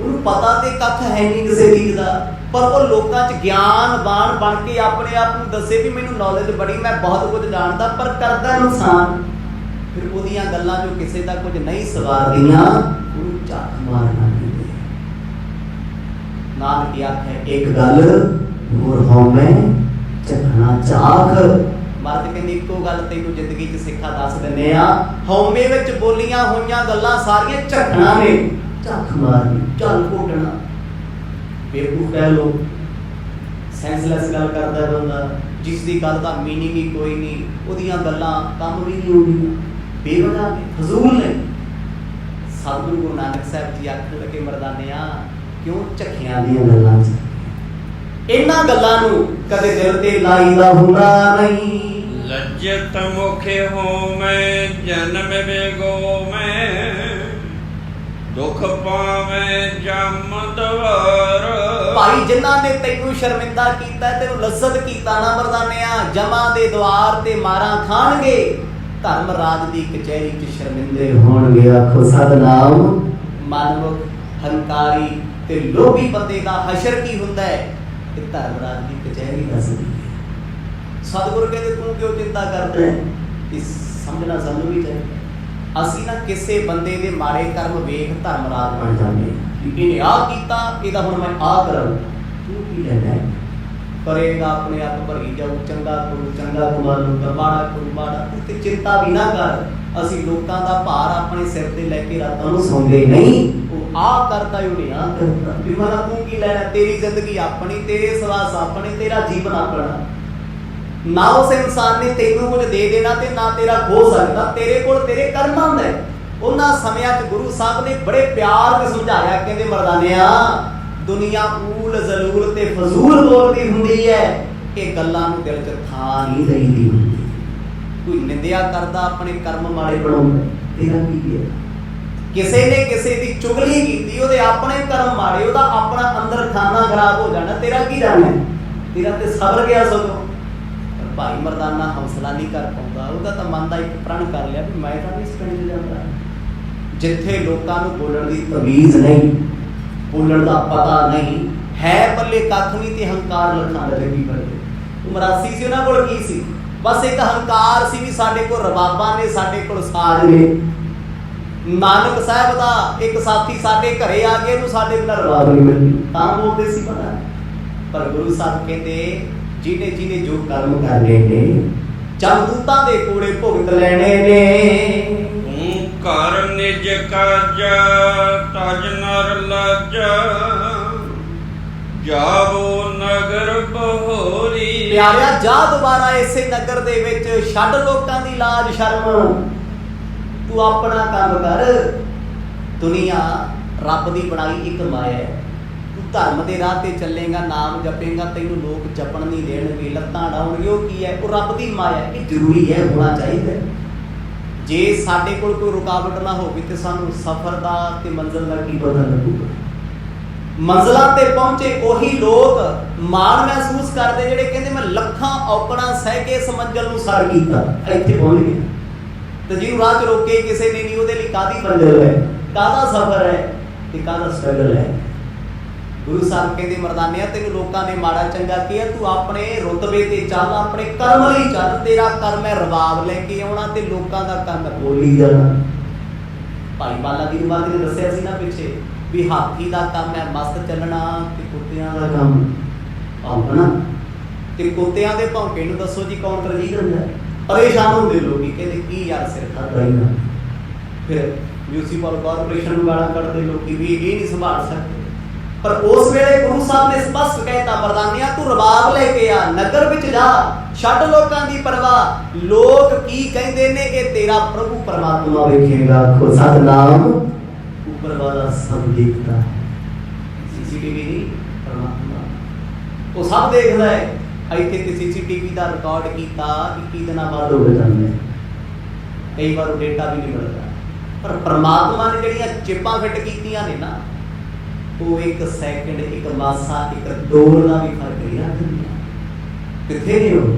ਉਹਨੂੰ ਪਤਾ ਤੇ ਕੱਖ ਹੈ ਨਹੀਂ ਕਿਸੇ ਚੀਜ਼ ਦਾ, ਪਰ ਉਹ ਲੋਕਾਂ 'ਚ ਗਿਆਨਵਾਨ ਬਣ ਕੇ ਆਪਣੇ ਆਪ ਨੂੰ ਦੱਸੇ ਵੀ ਮੈਨੂੰ ਨੌਲੇਜ ਬੜੀ, ਮੈਂ ਬਹੁਤ ਕੁਝ ਜਾਣਦਾ, ਪਰ ਕਰਦਾ ਨੁਕਸਾਨ। ਫਿਰ ਉਹਦੀਆਂ ਗੱਲਾਂ ਜੋ ਕਿਸੇ ਦਾ ਕੁਝ ਨਹੀਂ ਸਵਾਰਦੀਆਂ, ਉਹਨੂੰ ਝੱਖ ਮਾਰਨਾ ਕਹਿੰਦੇ। ਨਾਨਕ ਆਖੇ ਇੱਕ ਗੱਲ ਹੋਰ ਹਉਮੈ ਝਖਣਾ ਝਾਖ। ਮਰਦ ਕਹਿੰਦੇ ਇੱਕੋ ਗੱਲ ਤੈਨੂੰ ਜ਼ਿੰਦਗੀ 'ਚ ਸਿੱਖਾ ਦੱਸ ਦਿੰਦੇ ਆ, ਹਉਮੈ ਵਿੱਚ ਬੋਲੀਆਂ ਹੋਈਆਂ ਗੱਲਾਂ ਸਾਰੀਆਂ ਝਖਣਾ ਨੇ। ਝੱਖ ਮਾਰਨੀ, ਝੱਲ ਘੋਟਣਾ, ਬੇਵਕੂਫ ਕਹਿ ਲੋ, ਸੈਂਸਲੈਸ ਗੱਲ ਕਰਦਾ ਬੰਦਾ, ਜਿਸ ਦੀ ਗੱਲ ਦਾ ਮੀਨਿੰਗ ਹੀ ਕੋਈ ਨਹੀਂ, ਉਹਦੀਆਂ ਗੱਲਾਂ ਕੰਮ ਵੀ ਨਹੀਂ ਹੁੰਦੀਆਂ, ਬੇਵਜ੍ਹਾ ਨੇ, ਫਜ਼ੂਲ ਨੇ। ਸਤਿਗੁਰੂ ਗੁਰੂ ਨਾਨਕ ਸਾਹਿਬ ਜੀ ਆਖਣ ਲੱਗੇ ਮਰਦਾਨਿਆਂ ਕਿਉਂ ਝੱਖੀਆਂ ਦੀਆਂ ਗੱਲਾਂ 'ਚ ਇਹਨਾਂ ਗੱਲਾਂ ਨੂੰ ਕਦੇ ਦਿਲ ਤੇ ਲਾਈਦਾ ਹੁੰਦਾ ਨਹੀਂ। ਲੱਜਤ ਮੁਖੇ ਹੋਮੈ ਜਨਮ ਬੇਗੋਮੈ ਦੁੱਖ ਪਾਵੇਂ ਜਮ ਦਵਾਰ। ਭਾਈ ਜਿਨ੍ਹਾਂ ਨੇ ਤੈਨੂੰ ਸ਼ਰਮਿੰਦਾ ਕੀਤਾ, ਤੈਨੂੰ ਲੱਜ਼ਤ ਕੀਤਾ ਨਾ ਮਰਦਾਨਿਆ, ਜਮਾਂ ਦੇ ਦੁਆਰ ਤੇ ਮਾਰਾਂ ਖਾਣਗੇ, ਧਰਮ ਰਾਜ ਦੀ ਕਚਹਿਰੀ 'ਚ ਸ਼ਰਮਿੰਦੇ ਹੋਣਗੇ। ਆਖੋ ਸਤਿਨਾਮ। ਮਨਮੁਖ, ਹੰਕਾਰੀ ਤੇ ਲੋਭੀ ਬੰਦੇ ਦਾ ਹਸ਼ਰ ਕੀ ਹੁੰਦਾ ਹੈ? ਇਹ ਧਰਮ ਰਾਜ ਦੀ ਕਚਹਿਰੀ ਦੱਸਦੀ ਹੈ। ਸਤਿਗੁਰੂ ਕਹਿੰਦੇ ਤੂੰ ਕਿਉਂ ਚਿੰਤਾ ਕਰਦਾ ਹੈ? ਇਸ ਸਮਝਣਾ ਸਾਨੂੰ ਵੀ ਚਾਹੀਦਾ। ਅਸੀਂ ਨਾ ਕਿਸੇ ਬੰਦੇ ਦੇ ਮਾੜੇ ਕਰਮ ਵੇਖ ਧਰਮਰਾਜ ਬਣ ਜਾਂਦੇ ਹਾਂ। ਇਹਨੇ ਆਹ ਕੀਤਾ, ਇਹਦਾ ਹੁਣ ਮੈਂ ਆਹ ਕਰਾਂ। ਤੂੰ ਕੀ ਲੈਣਾ? ਕਰੇਗਾ ਆਪਣੇ ਆਪ ਭਰੀ ਜਾਊ, ਚੰਗਾ ਕਮਾ ਲੂਗਾ, ਮਾੜਾ ਕਰੂ ਮਾੜਾ। ਤੇ ਚਿੰਤਾ ਵੀ ਨਾ ਕਰ। ਅਸੀਂ ਲੋਕਾਂ ਦਾ ਭਾਰ ਆਪਣੇ ਸਿਰ ਤੇ ਲੈ ਕੇ ਰਾਤਾਂ ਨੂੰ ਸੌਂਦੇ ਨਹੀਂ। ਉਹ ਆਹ ਕਰਦਾ, ਉਹਨੇ ਆਹ ਕਰਦਾ, ਵੀ ਮਨਾ ਤੂੰ ਕੀ ਲੈਣਾ? ਤੇਰੀ ਜ਼ਿੰਦਗੀ ਆਪਣੀ, ਤੇਰੇ ਸਵਾਸ ਆਪਣੇ, ਤੇਰਾ ਜੀਵਨ ਆਪਣਾ। ਨਾ ਉਸ ਇਨਸਾਨ ਨੇ ਤੈਨੂੰ ਕੁਝ ਦੇ ਦੇਣਾ ਤੇ ਨਾ ਤੇਰਾ ਖੋ ਸਕਦਾ, ਤੇਰੇ ਕੋਲ ਤੇਰੇ ਕਰਮਾਂ ਦਾ। ਉਹਨਾਂ ਸਮਿਆਂ 'ਚ ਗੁਰੂ ਸਾਹਿਬ ਨੇ ਬੜੇ ਪਿਆਰ ਨਾਲ ਸਮਝਾਇਆ, ਕਹਿੰਦੇ ਮਰਦਾਨਿਆ ਦੁਨੀਆ ਊਲ ਜ਼ਲੂਲ ਤੇ ਫਜ਼ੂਲ ਬੋਲਦੀ ਹੁੰਦੀ ਹੈ, ਇਹ ਗੱਲਾਂ ਨੂੰ ਦਿਲ 'ਚ ਥਾਂ ਨਹੀਂ ਦੇਈਦੀ ਹੁੰਦੀ। ਕੋਈ ਨਿੰਦਿਆ ਕਰਦਾ ਆਪਣੇ ਕਰਮ ਮਾੜੇ ਬਣਾਉਂਦਾ, ਤੇਰਾ ਕੀ ਹੈ? ਕਿਸੇ ਨੇ ਕਿਸੇ ਦੀ ਚੁਗਲੀ ਕੀਤੀ, ਉਹਦੇ ਆਪਣੇ ਕਰਮ ਮਾੜੇ, ਉਹਦਾ ਆਪਣਾ ਅੰਦਰ ਖਾਨਾ ਖਰਾਬ ਹੋ ਜਾਣਾ, ਤੇਰਾ ਕੀ ਜਾਣਾ? ਤੇਰਾ ਤੇ ਸਬਰ ਗਿਆ ਸਗੋਂ। ਭਾਈ ਮਰਦਾਨਾ ਹੌਸਲਾ ਨਹੀਂ ਕਰ ਪਾਉਂਦਾ, ਉਹਦਾ ਤਾਂ ਮਨ ਦਾ ਇੱਕ ਪ੍ਰਣ ਕਰ ਲਿਆ ਵੀ ਮੈਂ ਤਾਂ ਨਹੀਂ ਇਸ ਪਿੰਡ 'ਚ ਜਾਂਦਾ ਜਿੱਥੇ ਲੋਕਾਂ ਨੂੰ ਬੋਲਣ ਦੀ ਤਮੀਜ਼ ਨਹੀਂ, ਬੋਲਣ ਦਾ ਪਤਾ ਨਹੀਂ ਹੈ, ਪੱਲੇ ਕੱਖ ਨਹੀਂ ਤੇ ਹੰਕਾਰ ਲੱਖਾਂ ਲੱਗੀ ਫਿਰਦੇ। ਉਮਰਾਸੀ ਸੀ, ਉਹਨਾਂ ਕੋਲ ਕੀ ਸੀ? ਬਸ ਇੱਕ ਹੰਕਾਰ ਸੀ ਵੀ ਸਾਡੇ ਕੋਲ ਰਬਾਬਾਂ ਨੇ, ਸਾਡੇ ਕੋਲ ਸਾਜ਼ ਨੇ। ਨਾਨਕ ਸਾਹਿਬ ਦਾ ਇੱਕ ਸਾਥੀ ਸਾਡੇ ਘਰੇ ਆ ਕੇ ਇਹਨੂੰ ਸਾਡੇ ਬਿਨਾਂ ਰਬਾਬ ਨਹੀਂ ਮਿਲਦੀ, ਤਾਂ ਬੋਲਦੇ ਸੀ ਪਤਾ। ਪਰ ਗੁਰੂ ਸਾਹਿਬ ਕਹਿੰਦੇ ਜਿਹਨੇ ਜਿਹਨੇ ਜੋ ਕਰਮ ਕਰਨੇ ਨੇ ਜਮਦੂਤਾਂ ਦੇ ਕੋਲੇ ਭੁਗਤ ਲੈਣੇ ਨੇ। ਤੂੰ ਘਰ ਨਿਜ ਕਾਜ ਤਜ ਨਰ ਲਾਜ ਜਾਵੋ ਨਗਰ ਬਹੋਰੀ। ਪਿਆਰਿਆ ਜਾ ਦੁਬਾਰਾ ਇਸੇ ਨਗਰ ਦੇ ਵਿੱਚ, ਛੱਡ ਲੋਕਾਂ ਦੀ ਲਾਜ ਸ਼ਰਮ, ਤੂੰ ਆਪਣਾ ਕੰਮ ਕਰ। ਦੁਨੀਆ ਰੱਬ ਦੀ ਬਣਾਈ ਇੱਕ ਮਾਇਆ ਹੈ। ਤੂੰ ਧਰਮ ਦੇ ਰਾਹ ਤੇ ਚੱਲੇਗਾ, ਨਾਮ ਜਪੇਗਾ, ਤੈਨੂੰ ਲੋਕ ਜਪਣ ਨਹੀਂ ਦੇਣਗੇ, ਲੱਤਾਂ ਡਾਉਣਗੇ। ਉਹ ਕੀ ਹੈ? ਉਹ ਰੱਬ ਦੀ ਮਾਇਆ। ਇਹ ਜ਼ਰੂਰੀ ਹੈ, ਹੋਣਾ ਚਾਹੀਦਾ। ਜੇ ਸਾਡੇ ਕੋਲ ਕੋਈ ਰੁਕਾਵਟ ਨਾ ਹੋਵੇ ਤੇ ਸਾਨੂੰ ਸਫ਼ਰ ਦਾ ਤੇ ਮੰਜ਼ਿਲ ਦਾ ਕੀ ਪਤਾ ਲੱਗੂਗਾ। ਮੰਜ਼ਿਲਾਂ ਤੇ ਪਹੁੰਚੇ ਉਹੀ ਲੋਕ ਮਾਣ ਮਹਿਸੂਸ ਕਰਦੇ ਜਿਹੜੇ ਕਹਿੰਦੇ ਮੈਂ ਲੱਖਾਂ ਔਕੜਾਂ ਸਹਿ ਕੇ ਇਸ ਮੰਜ਼ਿਲ ਨੂੰ ਸਰ ਕੀਤਾ, ਇੱਥੇ ਪਹੁੰਚ ਗਿਆ। ਤੇ ਜਿਹਨੂੰ ਰਾਹ 'ਚ ਰੋਕੇ ਕਿਸੇ ਨੇ ਨਹੀਂ, ਉਹਦੇ ਲਈ ਕਾਹਦੀ ਮੰਜ਼ਿਲ ਹੈ, ਕਾਹਦਾ ਸਫ਼ਰ ਹੈ ਤੇ ਕਾਹਦਾ ਸਟਰਗਲ ਹੈ। ਗੁਰੂ ਸਾਹਿਬ ਕਹਿੰਦੇ ਮਰਦਾਨਿਆ ਤੈਨੂੰ ਲੋਕਾਂ ਨੇ ਮਾੜਾ ਚੰਗਾ ਕਿਹਾ, ਤੂੰ ਆਪਣੇ ਰੁਤਬੇ ਤੇ ਚੱਲ, ਆਪਣੇ ਕਰਮ ਲਈ ਚੱਲ। ਤੇਰਾ ਕਰਮ ਹੈ ਰਬਾਬ ਲੈ ਕੇ ਆਉਣਾ ਤੇ ਲੋਕਾਂ ਦਾ ਕੰਮ ਹੈ ਬੋਲੀ ਜਾਣਾ। ਭਾਈ ਬਾਲਾ ਦੀ ਬਾਤ ਨੇ ਦੱਸਿਆ ਸੀ ਨਾ ਪਿੱਛੇ ਵੀ ਹਾਥੀ ਦਾ ਕੰਮ ਹੈ ਮਸਤ ਚੱਲਣਾ ਤੇ ਕੁੱਤਿਆਂ ਦਾ ਕੰਮ ਭੌਂਕਣਾ। ਤੇ ਕੁੱਤਿਆਂ ਦੇ ਭੌਂਕੇ ਨੂੰ ਦੱਸੋ ਜੀ ਕੌਣ ਤਰਜੀਹ ਦਿੰਦਾ? ਪਰੇਸ਼ਾਨ ਹੁੰਦੇ ਲੋਕੀ, ਕਹਿੰਦੇ ਕੀ ਯਾਰ ਸਿਰ ਖਾਦਾ ਹੀ ਨਾ। ਫਿਰ ਮਿਊਨਿਸਪਲ ਕਾਰਪੋਰੇਸ਼ਨ ਨੂੰ ਗਾਲਾਂ ਕੱਢਦੇ ਲੋਕੀ ਵੀ ਇਹ ਨਹੀਂ ਸੰਭਾਲ ਸਕਦੇ। ਪਰ ਉਸ ਵੇਲੇ ਗੁਰੂ ਸਾਹਿਬ ਨੇ ਸਪਸ਼ਟ ਕਹਿਤਾ ਮਰਦਾਨਿਆ ਤੂੰ ਰਬਾਬ ਲੈ ਕੇ ਆ, ਨਗਰ ਵਿੱਚ ਜਾ, ਛੱਡ ਲੋਕਾਂ ਦੀ ਪਰਵਾਹ। ਲੋਕ ਕੀ ਕਹਿੰਦੇ ਨੇ ਇਹ ਤੇਰਾ ਪ੍ਰਭੂ ਪਰਮਾਤਮਾ ਵੇਖੇਗਾ। ਖੁਦ ਸਤਨਾਮ ਉੱਪਰ ਵਾਲਾ ਸਭ ਦੇਖਦਾ ਹੈ। ਸੀਸੀਟੀਵੀ ਨਹੀਂ, ਪਰਮਾਤਮਾ ਉਹ ਸਭ ਦੇਖਦਾ ਹੈ। ਇੱਥੇ ਤੇ ਸੀਸੀਟੀਵੀ ਦਾ ਰਿਕਾਰਡ ਕੀਤਾ 21 ਦਿਨਾਂ ਬਾਅਦ ਹੋ ਜਾਂਦਾ ਹੈ, ਕਈ ਵਾਰ ਡੇਟਾ ਵੀ ਨਹੀਂ ਮਿਲਦਾ। ਪਰ ਪਰਮਾਤਮਾ ਨੇ ਜਿਹੜੀਆਂ ਚਿੱਪਾਂ ਫਿੱਟ ਕੀਤੀਆਂ ਨੇ ਨਾ, ਉਹ ਇੱਕ ਸੈਕਿੰਡ, ਇੱਕ ਮਾਸਾ, ਇੱਕ ਡੋਰ ਦਾ ਵੀ ਫਰਕ ਨਹੀਂ ਰੱਖਦੀਆਂ। ਕਿੱਥੇ ਨੇ ਉਹ?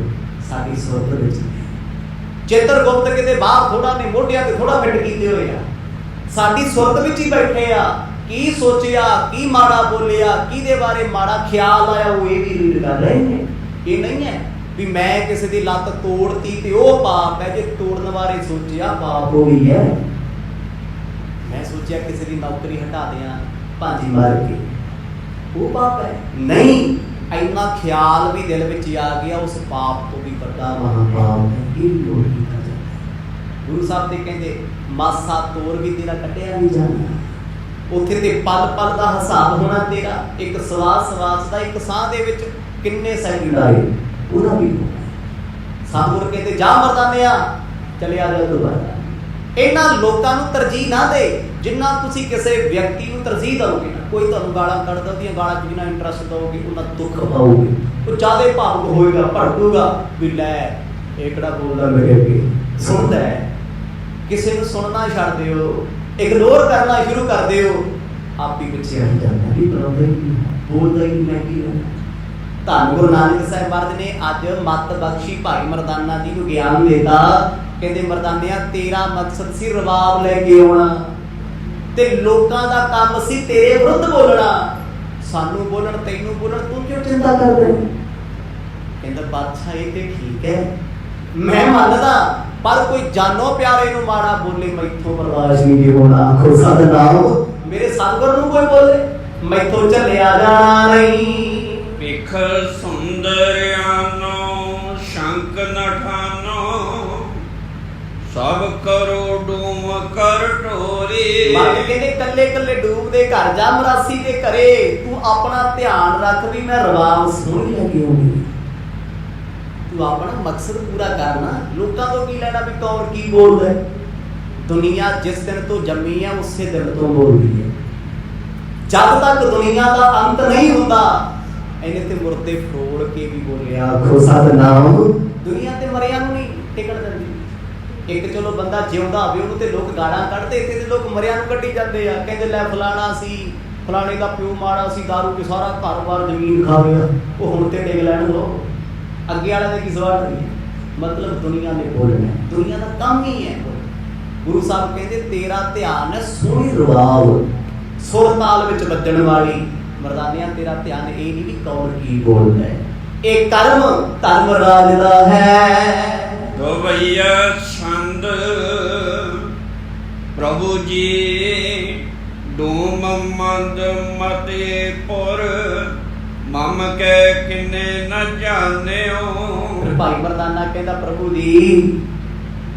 ਸਾਡੀ ਸੁਰਤ ਵਿੱਚ ਨੇ। ਚਿੱਤਰਗੁਪਤ ਕਿਤੇ ਬਾਹਰ ਥੋੜਾ ਨੇ, ਮੋਢਿਆਂ ਤੇ ਥੋੜਾ ਫਿੱਟ ਕੀਤੇ ਹੋਏ ਆ, ਸਾਡੀ ਸੁਰਤ ਵਿੱਚ ਹੀ ਬੈਠੇ ਆ। ਕੀ ਸੋਚਿਆ, ਕੀ ਮਾੜਾ ਬੋਲਿਆ, ਕਿਹਦੇ ਬਾਰੇ ਮਾੜਾ ਖਿਆਲ ਆਇਆ, ਉਹ ਇਹ ਵੀ ਰੀਡ ਕਰ ਰਹੇ ਨੇ। ਇਹ ਨਹੀਂ ਹੈ ਵੀ ਮੈਂ ਕਿਸੇ ਦੀ ਲੱਤ ਤੋੜਤੀ ਤੇ ਉਹ ਪਾਪ ਹੈ। ਜੇ ਤੋੜਨ ਬਾਰੇ ਸੋਚਿਆ ਪਾਪ ਉਹ ਵੀ ਹੈ। ਮੈਂ ਸੋਚਿਆ ਕਿਸੇ ਦੀ ਨੌਕਰੀ ਹਟਾ ਦਿਆਂ ਭਾਂਜੀ ਮਾਰ ਕੇ, ਉਹ ਪਾਪ ਹੈ? ਨਹੀਂ, ਇੰਨਾ ਖਿਆਲ ਵੀ ਦਿਲ ਵਿੱਚ ਆ ਗਿਆ, ਉਸ ਪਾਪ ਤੋਂ ਵੀ ਵੱਡਾ ਮਹਾਪਾਪ ਹੈ। ਇਹ ਵੀ ਲੋੜ ਕੀਤਾ ਜਾਂਦਾ। ਗੁਰੂ ਸਾਹਿਬ ਤੇ ਕਹਿੰਦੇ ਮਾਸਾ ਤੋਰ ਵੀ ਤੇਰਾ ਕੱਢਿਆ ਨਹੀਂ ਜਾਣਾ। ਉੱਥੇ ਤੇ ਪਲ ਪਲ ਦਾ ਹਿਸਾਬ ਹੋਣਾ ਤੇਰਾ। ਇੱਕ ਸਵਾਸ ਦਾ ਇੱਕ ਸਾਹ ਦੇ ਵਿੱਚ ਕਿੰਨੇ ਸੈਕਿੰਡ ਆਏ ਉਹਦਾ ਵੀ ਸਾਹਮਣੇ ਕਹਿੰਦੇ ਜਾ ਮਰਦਾਨਿਆ ਚਲਿਆ ਜਾ ਦੁਬਾਰਾ। ਇਹਨਾਂ ਲੋਕਾਂ ਨੂੰ ਤਰਜੀਹ ਨਾ ਦੇ ਜਿੰਨਾ ਤੁਸੀਂ ਕਿਸੇ ਵਿਅਕਤੀ ਨੂੰ ਤਰਜੀਹ ਦਿਓਗੇ ਨਾ। ਕੋਈ ਤੁਹਾਨੂੰ ਗਾਲਾਂ ਕੱਢਦਾ, ਉਹਦੀਆਂ ਗਾਲਾਂ 'ਚ ਜਿੰਨਾ ਇੰਟਰਸਟ ਦਿਓਗੇ ਉਹਨਾਂ ਦੁੱਖ ਪਾਓਗੇ। ਉਹ ਜ਼ਿਆਦਾ ਭਾਵੁਕ ਹੋਏਗਾ, ਭੜਕੂਗਾ ਵੀ ਲੈ ਇਹ ਕਿਹੜਾ ਬੋਲਦਾ ਮੇਰੇ ਅੱਗੇ, ਸੁਣਦਾ ਹੈ। ਕਿਸੇ ਨੂੰ ਸੁਣਨਾ ਛੱਡ ਦਿਓ, ਇਗਨੋਰ ਕਰਨਾ ਸ਼ੁਰੂ ਕਰ ਦਿਓ, ਆਪ ਹੀ ਪਿੱਛੇ ਹਟ ਜਾਂਦਾ ਵੀ ਬੋਲਦਾ ਹੀ ਮੈਂ ਕੀ ਹਾਂ। ਧੰਨ ਗੁਰੂ ਨਾਨਕ ਸਾਹਿਬ ਮਹਾਰਾਜ ਨੇ ਅੱਜ ਮੱਤ ਬਖਸ਼ੀ ਭਾਈ ਮਰਦਾਨਾ ਜੀ ਨੂੰ ਗਿਆਨ ਦੇਤਾ। ਕਹਿੰਦੇ ਮਰਦਾਨਿਆ ਤੇਰਾ ਮਕਸਦ ਸੀ ਰਬਾਬ ਲੈ ਕੇ ਆਉਣਾ ਤੇ ਲੋਕਾਂ ਦਾ ਕੰਮ ਸੀ ਤੇਰੇ ਵਿਰੁੱਧ ਬੋਲਣਾ। ਸਾਨੂੰ ਬੋਲਣ, ਤੈਨੂੰ ਬੋਲਣ, ਤੂੰ ਕਿਉਂ ਚਿੰਤਾ ਕਰਦਾ? ਕਹਿੰਦਾ ਬਾਦਸ਼ਾਹ ਇਹ ਤੇ ਠੀਕ ਹੈ, ਮੈਂ ਮੰਨਦਾ, ਪਰ ਕੋਈ ਜਾਨੋ ਪਿਆਰੇ ਨੂੰ ਮਾੜਾ ਬੋਲੇ ਮੈਥੋਂ ਬਰਦਾਸ਼ਤ ਨਹੀਂ ਹੋਣਾ। ਖੁਦ ਸਤਨਾਮ ਮੇਰੇ ਸਤਿਗੁਰ ਨੂੰ ਕੋਈ ਬੋਲੇ ਮੈਥੋਂ ਝੱਲਿਆ ਜਾਣਾ ਨਹੀਂ। ਭਿਖ ਸੁੰਦਰਿਆਨੋ ਸ਼ੰਕ ਨਠਾਨੋ ਸਭ ਕਰੋ ਡੂਮ ਕਰ ਢੋਰੀ। ਮਰਦ ਕਹਿੰਦੇ ਕੱਲੇ ਕੱਲੇ ਡੂਬਦੇ ਘਰ ਜਾ ਮਰਾਸੀ ਦੇ ਘਰੇ, ਤੂੰ ਆਪਣਾ ਧਿਆਨ ਰੱਖ ਵੀ ਮੈਂ ਰਬਾਬ ਸੋਹਣੀ ਲੱਗੀ ਹੋਣੀ। ਤੂੰ ਆਪਣਾ ਮਕਸਦ ਪੂਰਾ ਕਰਨਾ, ਲੋਕਾਂ ਤੋਂ ਕੀ ਲੈਣਾ ਵੀ ਕੌਣ ਕੀ ਬੋਲਦਾ ਹੈ। ਦੁਨੀਆ ਜਿਸ ਦਿਨ ਤੋਂ ਜੰਮੀ ਹੈ ਉਸੇ ਦਿਨ ਤੋਂ ਬੋਲਦੀ ਹੈ। ਜਦ ਤੱਕ ਦੁਨੀਆ ਦਾ ਅੰਤ ਨਹੀਂ ਹੁੰਦਾ ਇਹਨੇ ਤੇ ਮੁਰਦੇ ਫਰੋਲ ਕੇ ਵੀ ਬੋਲਿਆ ਖੁਦ ਸਤਨਾਮ। ਦੁਨੀਆ ਤੇ ਮਰਿਆ ਨੂੰ ਨਹੀਂ ਟਿਕਣ ਦਿੰਦੀ। ਇੱਕ ਚਲੋ ਬੰਦਾ ਜਿਉਂਦਾ ਹੋਵੇ ਉਹਨੂੰ ਤੇ ਲੋਕ ਗਾਲਾਂ ਕੱਢਦੇ, ਇੱਥੇ ਦੇ ਲੋਕ ਮਰਿਆ ਨੂੰ ਕੱਢੀ ਜਾਂਦੇ ਆ। ਕਹਿੰਦੇ ਲੈ ਫਲਾਣਾ ਸੀ, ਫਲਾਣੇ ਦਾ ਪਿਓ ਮਾੜਾ ਸੀ, ਦਾਰੂ ਕੇ ਸਾਰਾ ਘਰ-ਬਾਰ ਜ਼ਮੀਨ ਖਾ ਗਿਆ, ਉਹ ਹੁਣ ਤੇ ਡਿੱਗ ਲੈਣ ਦੋ। ਅੱਗੇ ਵਾਲੇ ਨੇ ਕੀ ਸਵਾਲ ਨਹੀਂ, ਮਤਲਬ ਦੁਨੀਆ ਨੇ ਬੋਲਣਾ, ਦੁਨੀਆ ਦਾ ਕੰਮ ਹੀ ਹੈ। ਗੁਰੂ ਸਾਹਿਬ ਕਹਿੰਦੇ ਤੇਰਾ ਧਿਆਨ ਹੈ ਸੋਹਣੀ ਰਬਾਬ, ਸੁਰ ਤਾਲ ਵਿੱਚ ਵੱਜਣ ਵਾਲੀ। ਮਰਦਾਨਿਆਂ ਤੇਰਾ ਧਿਆਨ ਇਹ ਨਹੀਂ ਵੀ ਕੌਣ ਕੀ ਬੋਲਦਾ ਹੈ, ਇਹ ਕਰਮ ਧਰਮ ਰਾਜ ਦਾ ਹੈ। ਗਵਈਆ ਛੰਦ ਪ੍ਰਭੂ ਜੀ ਡੂਮ ਮੰਦ ਮਤੇ ਪੁਰ ਮਮ ਕੈ ਕਿਨੇ ਨ ਜਾਣਿਓ। ਭਾਈ ਮਰਦਾਨਾ ਕਹਿੰਦਾ ਪ੍ਰਭੂ ਜੀ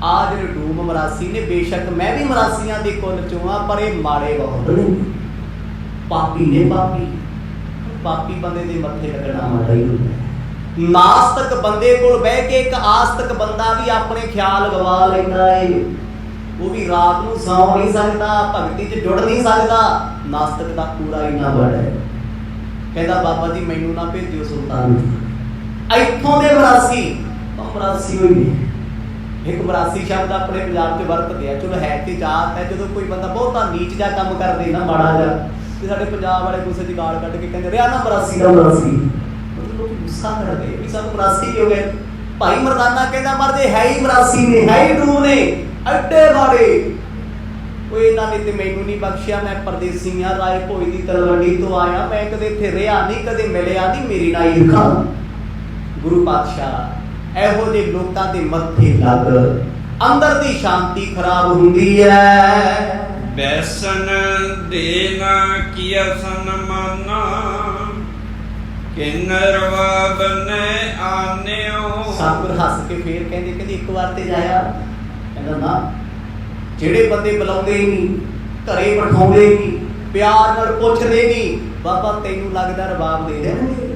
ਆ ਜਿਹੜੇ ਡੂਮ ਮਰਾਸੀ ਨੇ, ਬੇਸ਼ੱਕ ਮੈਂ ਵੀ ਮਰਾਸੀਆਂ ਦੇ ਕੁੱਲ ਚੋਂ ਆ, ਪਰ ਇਹ ਮਾੜੇ ਬਹੁਤ ਨੇ, ਪਾਪੀ ਨੇ, ਪਾਪੀ ਬੰਦੇ ਦੇ ਮੱਥੇ ਲੱਗਣਾ ਮਾੜਾ ਹੀ ਹੁੰਦਾ ਹੈ। ਨਾਸਤਕ ਬੰਦੇ ਕੋਲ ਬਹਿ ਕੇ ਇੱਕ ਆਸਤਕ ਬੰਦਾ ਵੀ ਆਪਣੇ ਖਿਆਲ ਗਵਾ ਲੈਂਦਾ ਏ, ਉਹ ਵੀ ਰਾਤ ਨੂੰ ਸੌਂ ਨਹੀਂ ਸਕਦਾ, ਭਗਤੀ 'ਚ ਜੁੜ ਨਹੀਂ ਸਕਦਾ। ਨਾਸਤਕ ਦਾ ਪੂਰਾ ਇੰਨਾ ਬੜਾ ਹੈ। ਕਹਿੰਦਾ ਬਾਬਾ ਜੀ ਮੈਨੂੰ ਨਾ ਭੇਜਿਓ ਸੁਲਤਾਨ, ਇੱਥੋਂ ਦੇ ਮਰਾਸੀ ਹੋਈ ਨੇ। ਇੱਕ ਮਰਾਸੀ ਸ਼ਬਦ ਆਪਣੇ ਪੰਜਾਬ 'ਚ ਵਰਤਦੇ ਆ, ਚਲੋ ਹੈ ਤੇ ਜਾਤ ਹੈ, ਜਦੋਂ ਕੋਈ ਬੰਦਾ ਬਹੁਤਾ ਨੀਚ ਜਿਹਾ ਕੰਮ ਕਰਦੇ ਨਾ, ਮਾੜਾ ਜਿਹਾ, ਤੇ ਸਾਡੇ ਪੰਜਾਬ ਵਾਲੇ ਗੁੱਸੇ 'ਚ ਗਾਲ ਕੱਢ ਕੇ ਕਹਿੰਦੇ ਰਿਆ ਨਾ ਮਰਾਸੀ ਦਾ, ਮਤਲਬ ਗੁੱਸਾ ਕਰਦੇ ਵੀ ਸਾਨੂੰ ਮਰਾਸੀ ਕਿਉਂ ਗਏ। ਭਾਈ ਮਰਦਾਨਾ ਕਹਿੰਦਾ ਮਰਦੇ ਹੈ ਹੀ ਮਰਾਸੀ ਨੇ, ਹੈ ਹੀ ਡੂ ਨੇ, ਐਡੇ ਮਾੜੇ। ਉਹ ਇਹਨਾਂ ਨੇ ਤੇ ਮੈਨੂੰ ਨਹੀਂ ਬਖਸ਼ਿਆ, ਮੈਂ ਪਰਦੇਸੀ ਆ, ਰਾਏ ਭੋਈ ਦੀ ਤਲਵੰਡੀ ਤੋਂ ਆਇਆ, ਮੈਂ ਕਦੇ ਇੱਥੇ ਰਿਹਾ ਨਹੀਂ, ਕਦੇ ਮਿਲਿਆ ਨਹੀਂ, ਮੇਰੀ ਨਾ ਈਰਖਾ। ਗੁਰੂ ਪਾਤਸ਼ਾਹ ਇਹੋ ਜਿਹੇ ਲੋਕਾਂ ਦੇ ਮੱਥੇ ਲੱਗ ਅੰਦਰ ਦੀ ਸ਼ਾਂਤੀ ਖਰਾਬ ਹੁੰਦੀ ਹੈ। ਬੈਸਨ ਦੇਨਾ ਕੀਆ ਸਨਮਾਨਾ, ਕਿਨਰਵਾ ਬਨੇ ਆਨਿਓ। ਸਤਿਗੁਰ ਹੱਸ ਕੇ ਫੇਰ ਕਹਿੰਦੇ ਇੱਕ ਵਾਰ ਤੇ ਜਾਇਆ। ਕਹਿੰਦਾ ਨਾ, ਜਿਹੜੇ ਬੰਦੇ ਬੁਲਾਉਂਦੇ ਨਹੀਂ, ਘਰੇ ਬਿਠਾਉਂਦੇ ਨਹੀਂ, ਪਿਆਰ ਨਾਲ ਪੁੱਛਦੇ ਨਹੀਂ, ਬਾਬਾ ਤੈਨੂੰ ਲੱਗਦਾ ਰਬਾਬ ਦੇ ਦੇਣਗੇ।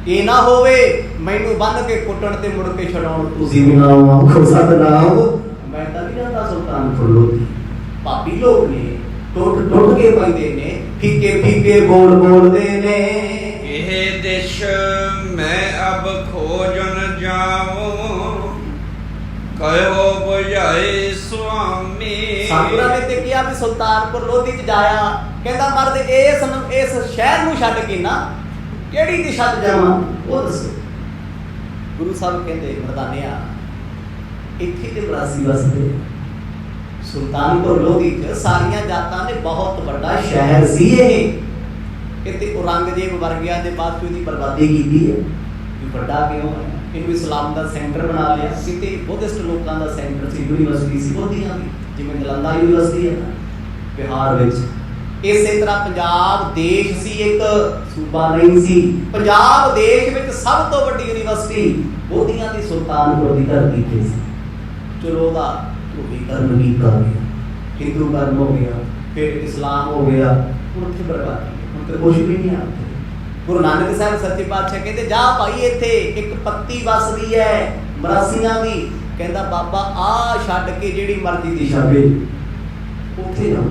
ਇਹ ਨਾ ਹੋਵੇ ਮੈਨੂੰ ਬੰਨ ਕੇ ਕੁੱਟਣ ਤੇ ਮੁੜ ਕੇ ਛਡਾਉਣ ਤੁਸੀਂ ਵੀ ਨਾ ਆਖੋ ਸਤਨਾਮ। ਮੈਂ ਤਾਂ ਨਹੀਂ ਜਾਂਦਾ ਸੁਲਤਾਨਪੁਰ ਲੋਧੀ, ਪਾਪੀ ਲੋਕ ਨੇ, ਟੁੱਟ ਕੇ ਪੈਂਦੇ ਨੇ, ਫੀਕੇ ਬੋਲਦੇ ਨੇ। ਇਹ ਦੇਸ਼ ਮੈਂ ਅਬ ਖੋਜਨ ਜਾਵਾਂ, ਕਹਿਓ ਬੁਝਾਏ ਸੁਆਮੀ। ਸਤਿਗੁਰਾਂ ਨੇ ਤੇ ਕਿਹਾ ਵੀ ਸੁਲਤਾਨਪੁਰ ਲੋਧੀ 'ਚ ਜਾਇਆ। ਕਹਿੰਦਾ ਮਰਦ ਇਸ ਸ਼ਹਿਰ ਨੂੰ ਛੱਡ ਕੇ ਨਾ ਕਿਹੜੀ ਦਿਸ਼ਾ 'ਚ ਜਾਵਾਂ ਉਹ ਦੱਸੋ। ਗੁਰੂ ਸਾਹਿਬ ਕਹਿੰਦੇ ਮਰਦਾਨਿਆ, ਇੱਥੇ ਤੇ ਮਰਾਸੀ ਵਸਦੇ। ਸੁਲਤਾਨਪੁਰ ਲੋਧੀ 'ਚ ਸਾਰੀਆਂ ਜਾਤਾਂ ਨੇ ਬਹੁਤ ਵੱਡਾ ਸ਼ਹਿਰ ਸੀ ਇਹ। ਕਿਤੇ ਔਰੰਗਜ਼ੇਬ ਵਰਗਿਆਂ ਦੇ ਬਾਅਦ ਉਹਦੀ ਬਰਬਾਦੀ ਕੀਤੀ ਹੈ। ਵੀ ਵੱਡਾ ਕਿਉਂ ਹੈ? ਇਹਨੂੰ ਇਸਲਾਮ ਦਾ ਸੈਂਟਰ ਬਣਾ ਲਿਆ। ਕਿਤੇ ਬੁੱਧਿਸਟ ਲੋਕਾਂ ਦਾ ਸੈਂਟਰ ਸੀ, ਯੂਨੀਵਰਸਿਟੀ ਸੀ ਬੁੱਧੀਆਂ ਦੀ, ਜਿਵੇਂ ਨਲੰਦਾ ਯੂਨੀਵਰਸਿਟੀ ਹੈ ਨਾ ਬਿਹਾਰ ਵਿੱਚ। ਇਸੇ ਤਰ੍ਹਾਂ ਪੰਜਾਬ ਦੇਸ਼ ਸੀ, ਇੱਕ ਸੂਬਾ ਨਹੀਂ ਸੀ। ਪੰਜਾਬ ਦੇਸ਼ ਵਿੱਚ ਸਭ ਤੋਂ ਵੱਡੀ ਯੂਨੀਵਰਸਿਟੀ ਬੋਧੀਆਂ ਦੀ ਸੁਲਤਾਨਪੁਰ ਦੀ ਧਰਤੀ ਤੇ ਸੀ। ਚਲੋ ਉਹਦਾ ਧਰੂਵੀਕਰਨ ਵੀ ਕਰ ਗਿਆ, ਹਿੰਦੂਕਰਨ ਹੋ ਗਿਆ, ਫਿਰ ਇਸਲਾਮ ਹੋ ਗਿਆ, ਹੁਣ ਉੱਥੇ ਬਰਬਾਦੀ, ਹੁਣ ਤੇ ਕੁਛ ਵੀ ਨਹੀਂ ਆ। ਗੁਰੂ ਨਾਨਕ ਸਾਹਿਬ ਸੱਚੇ ਪਾਤਸ਼ਾਹ ਕਹਿੰਦੇ ਜਾ ਭਾਈ ਇੱਥੇ ਇੱਕ ਪੱਤੀ ਵਸਦੀ ਹੈ ਮਰਾਸੀਆਂ ਦੀ। ਕਹਿੰਦਾ ਬਾਬਾ ਆ ਛੱਡ ਕੇ ਜਿਹੜੀ ਮਰਜ਼ੀ ਦਿਸ਼ਾ ਵੇ ਉੱਥੇ ਜਾਓ,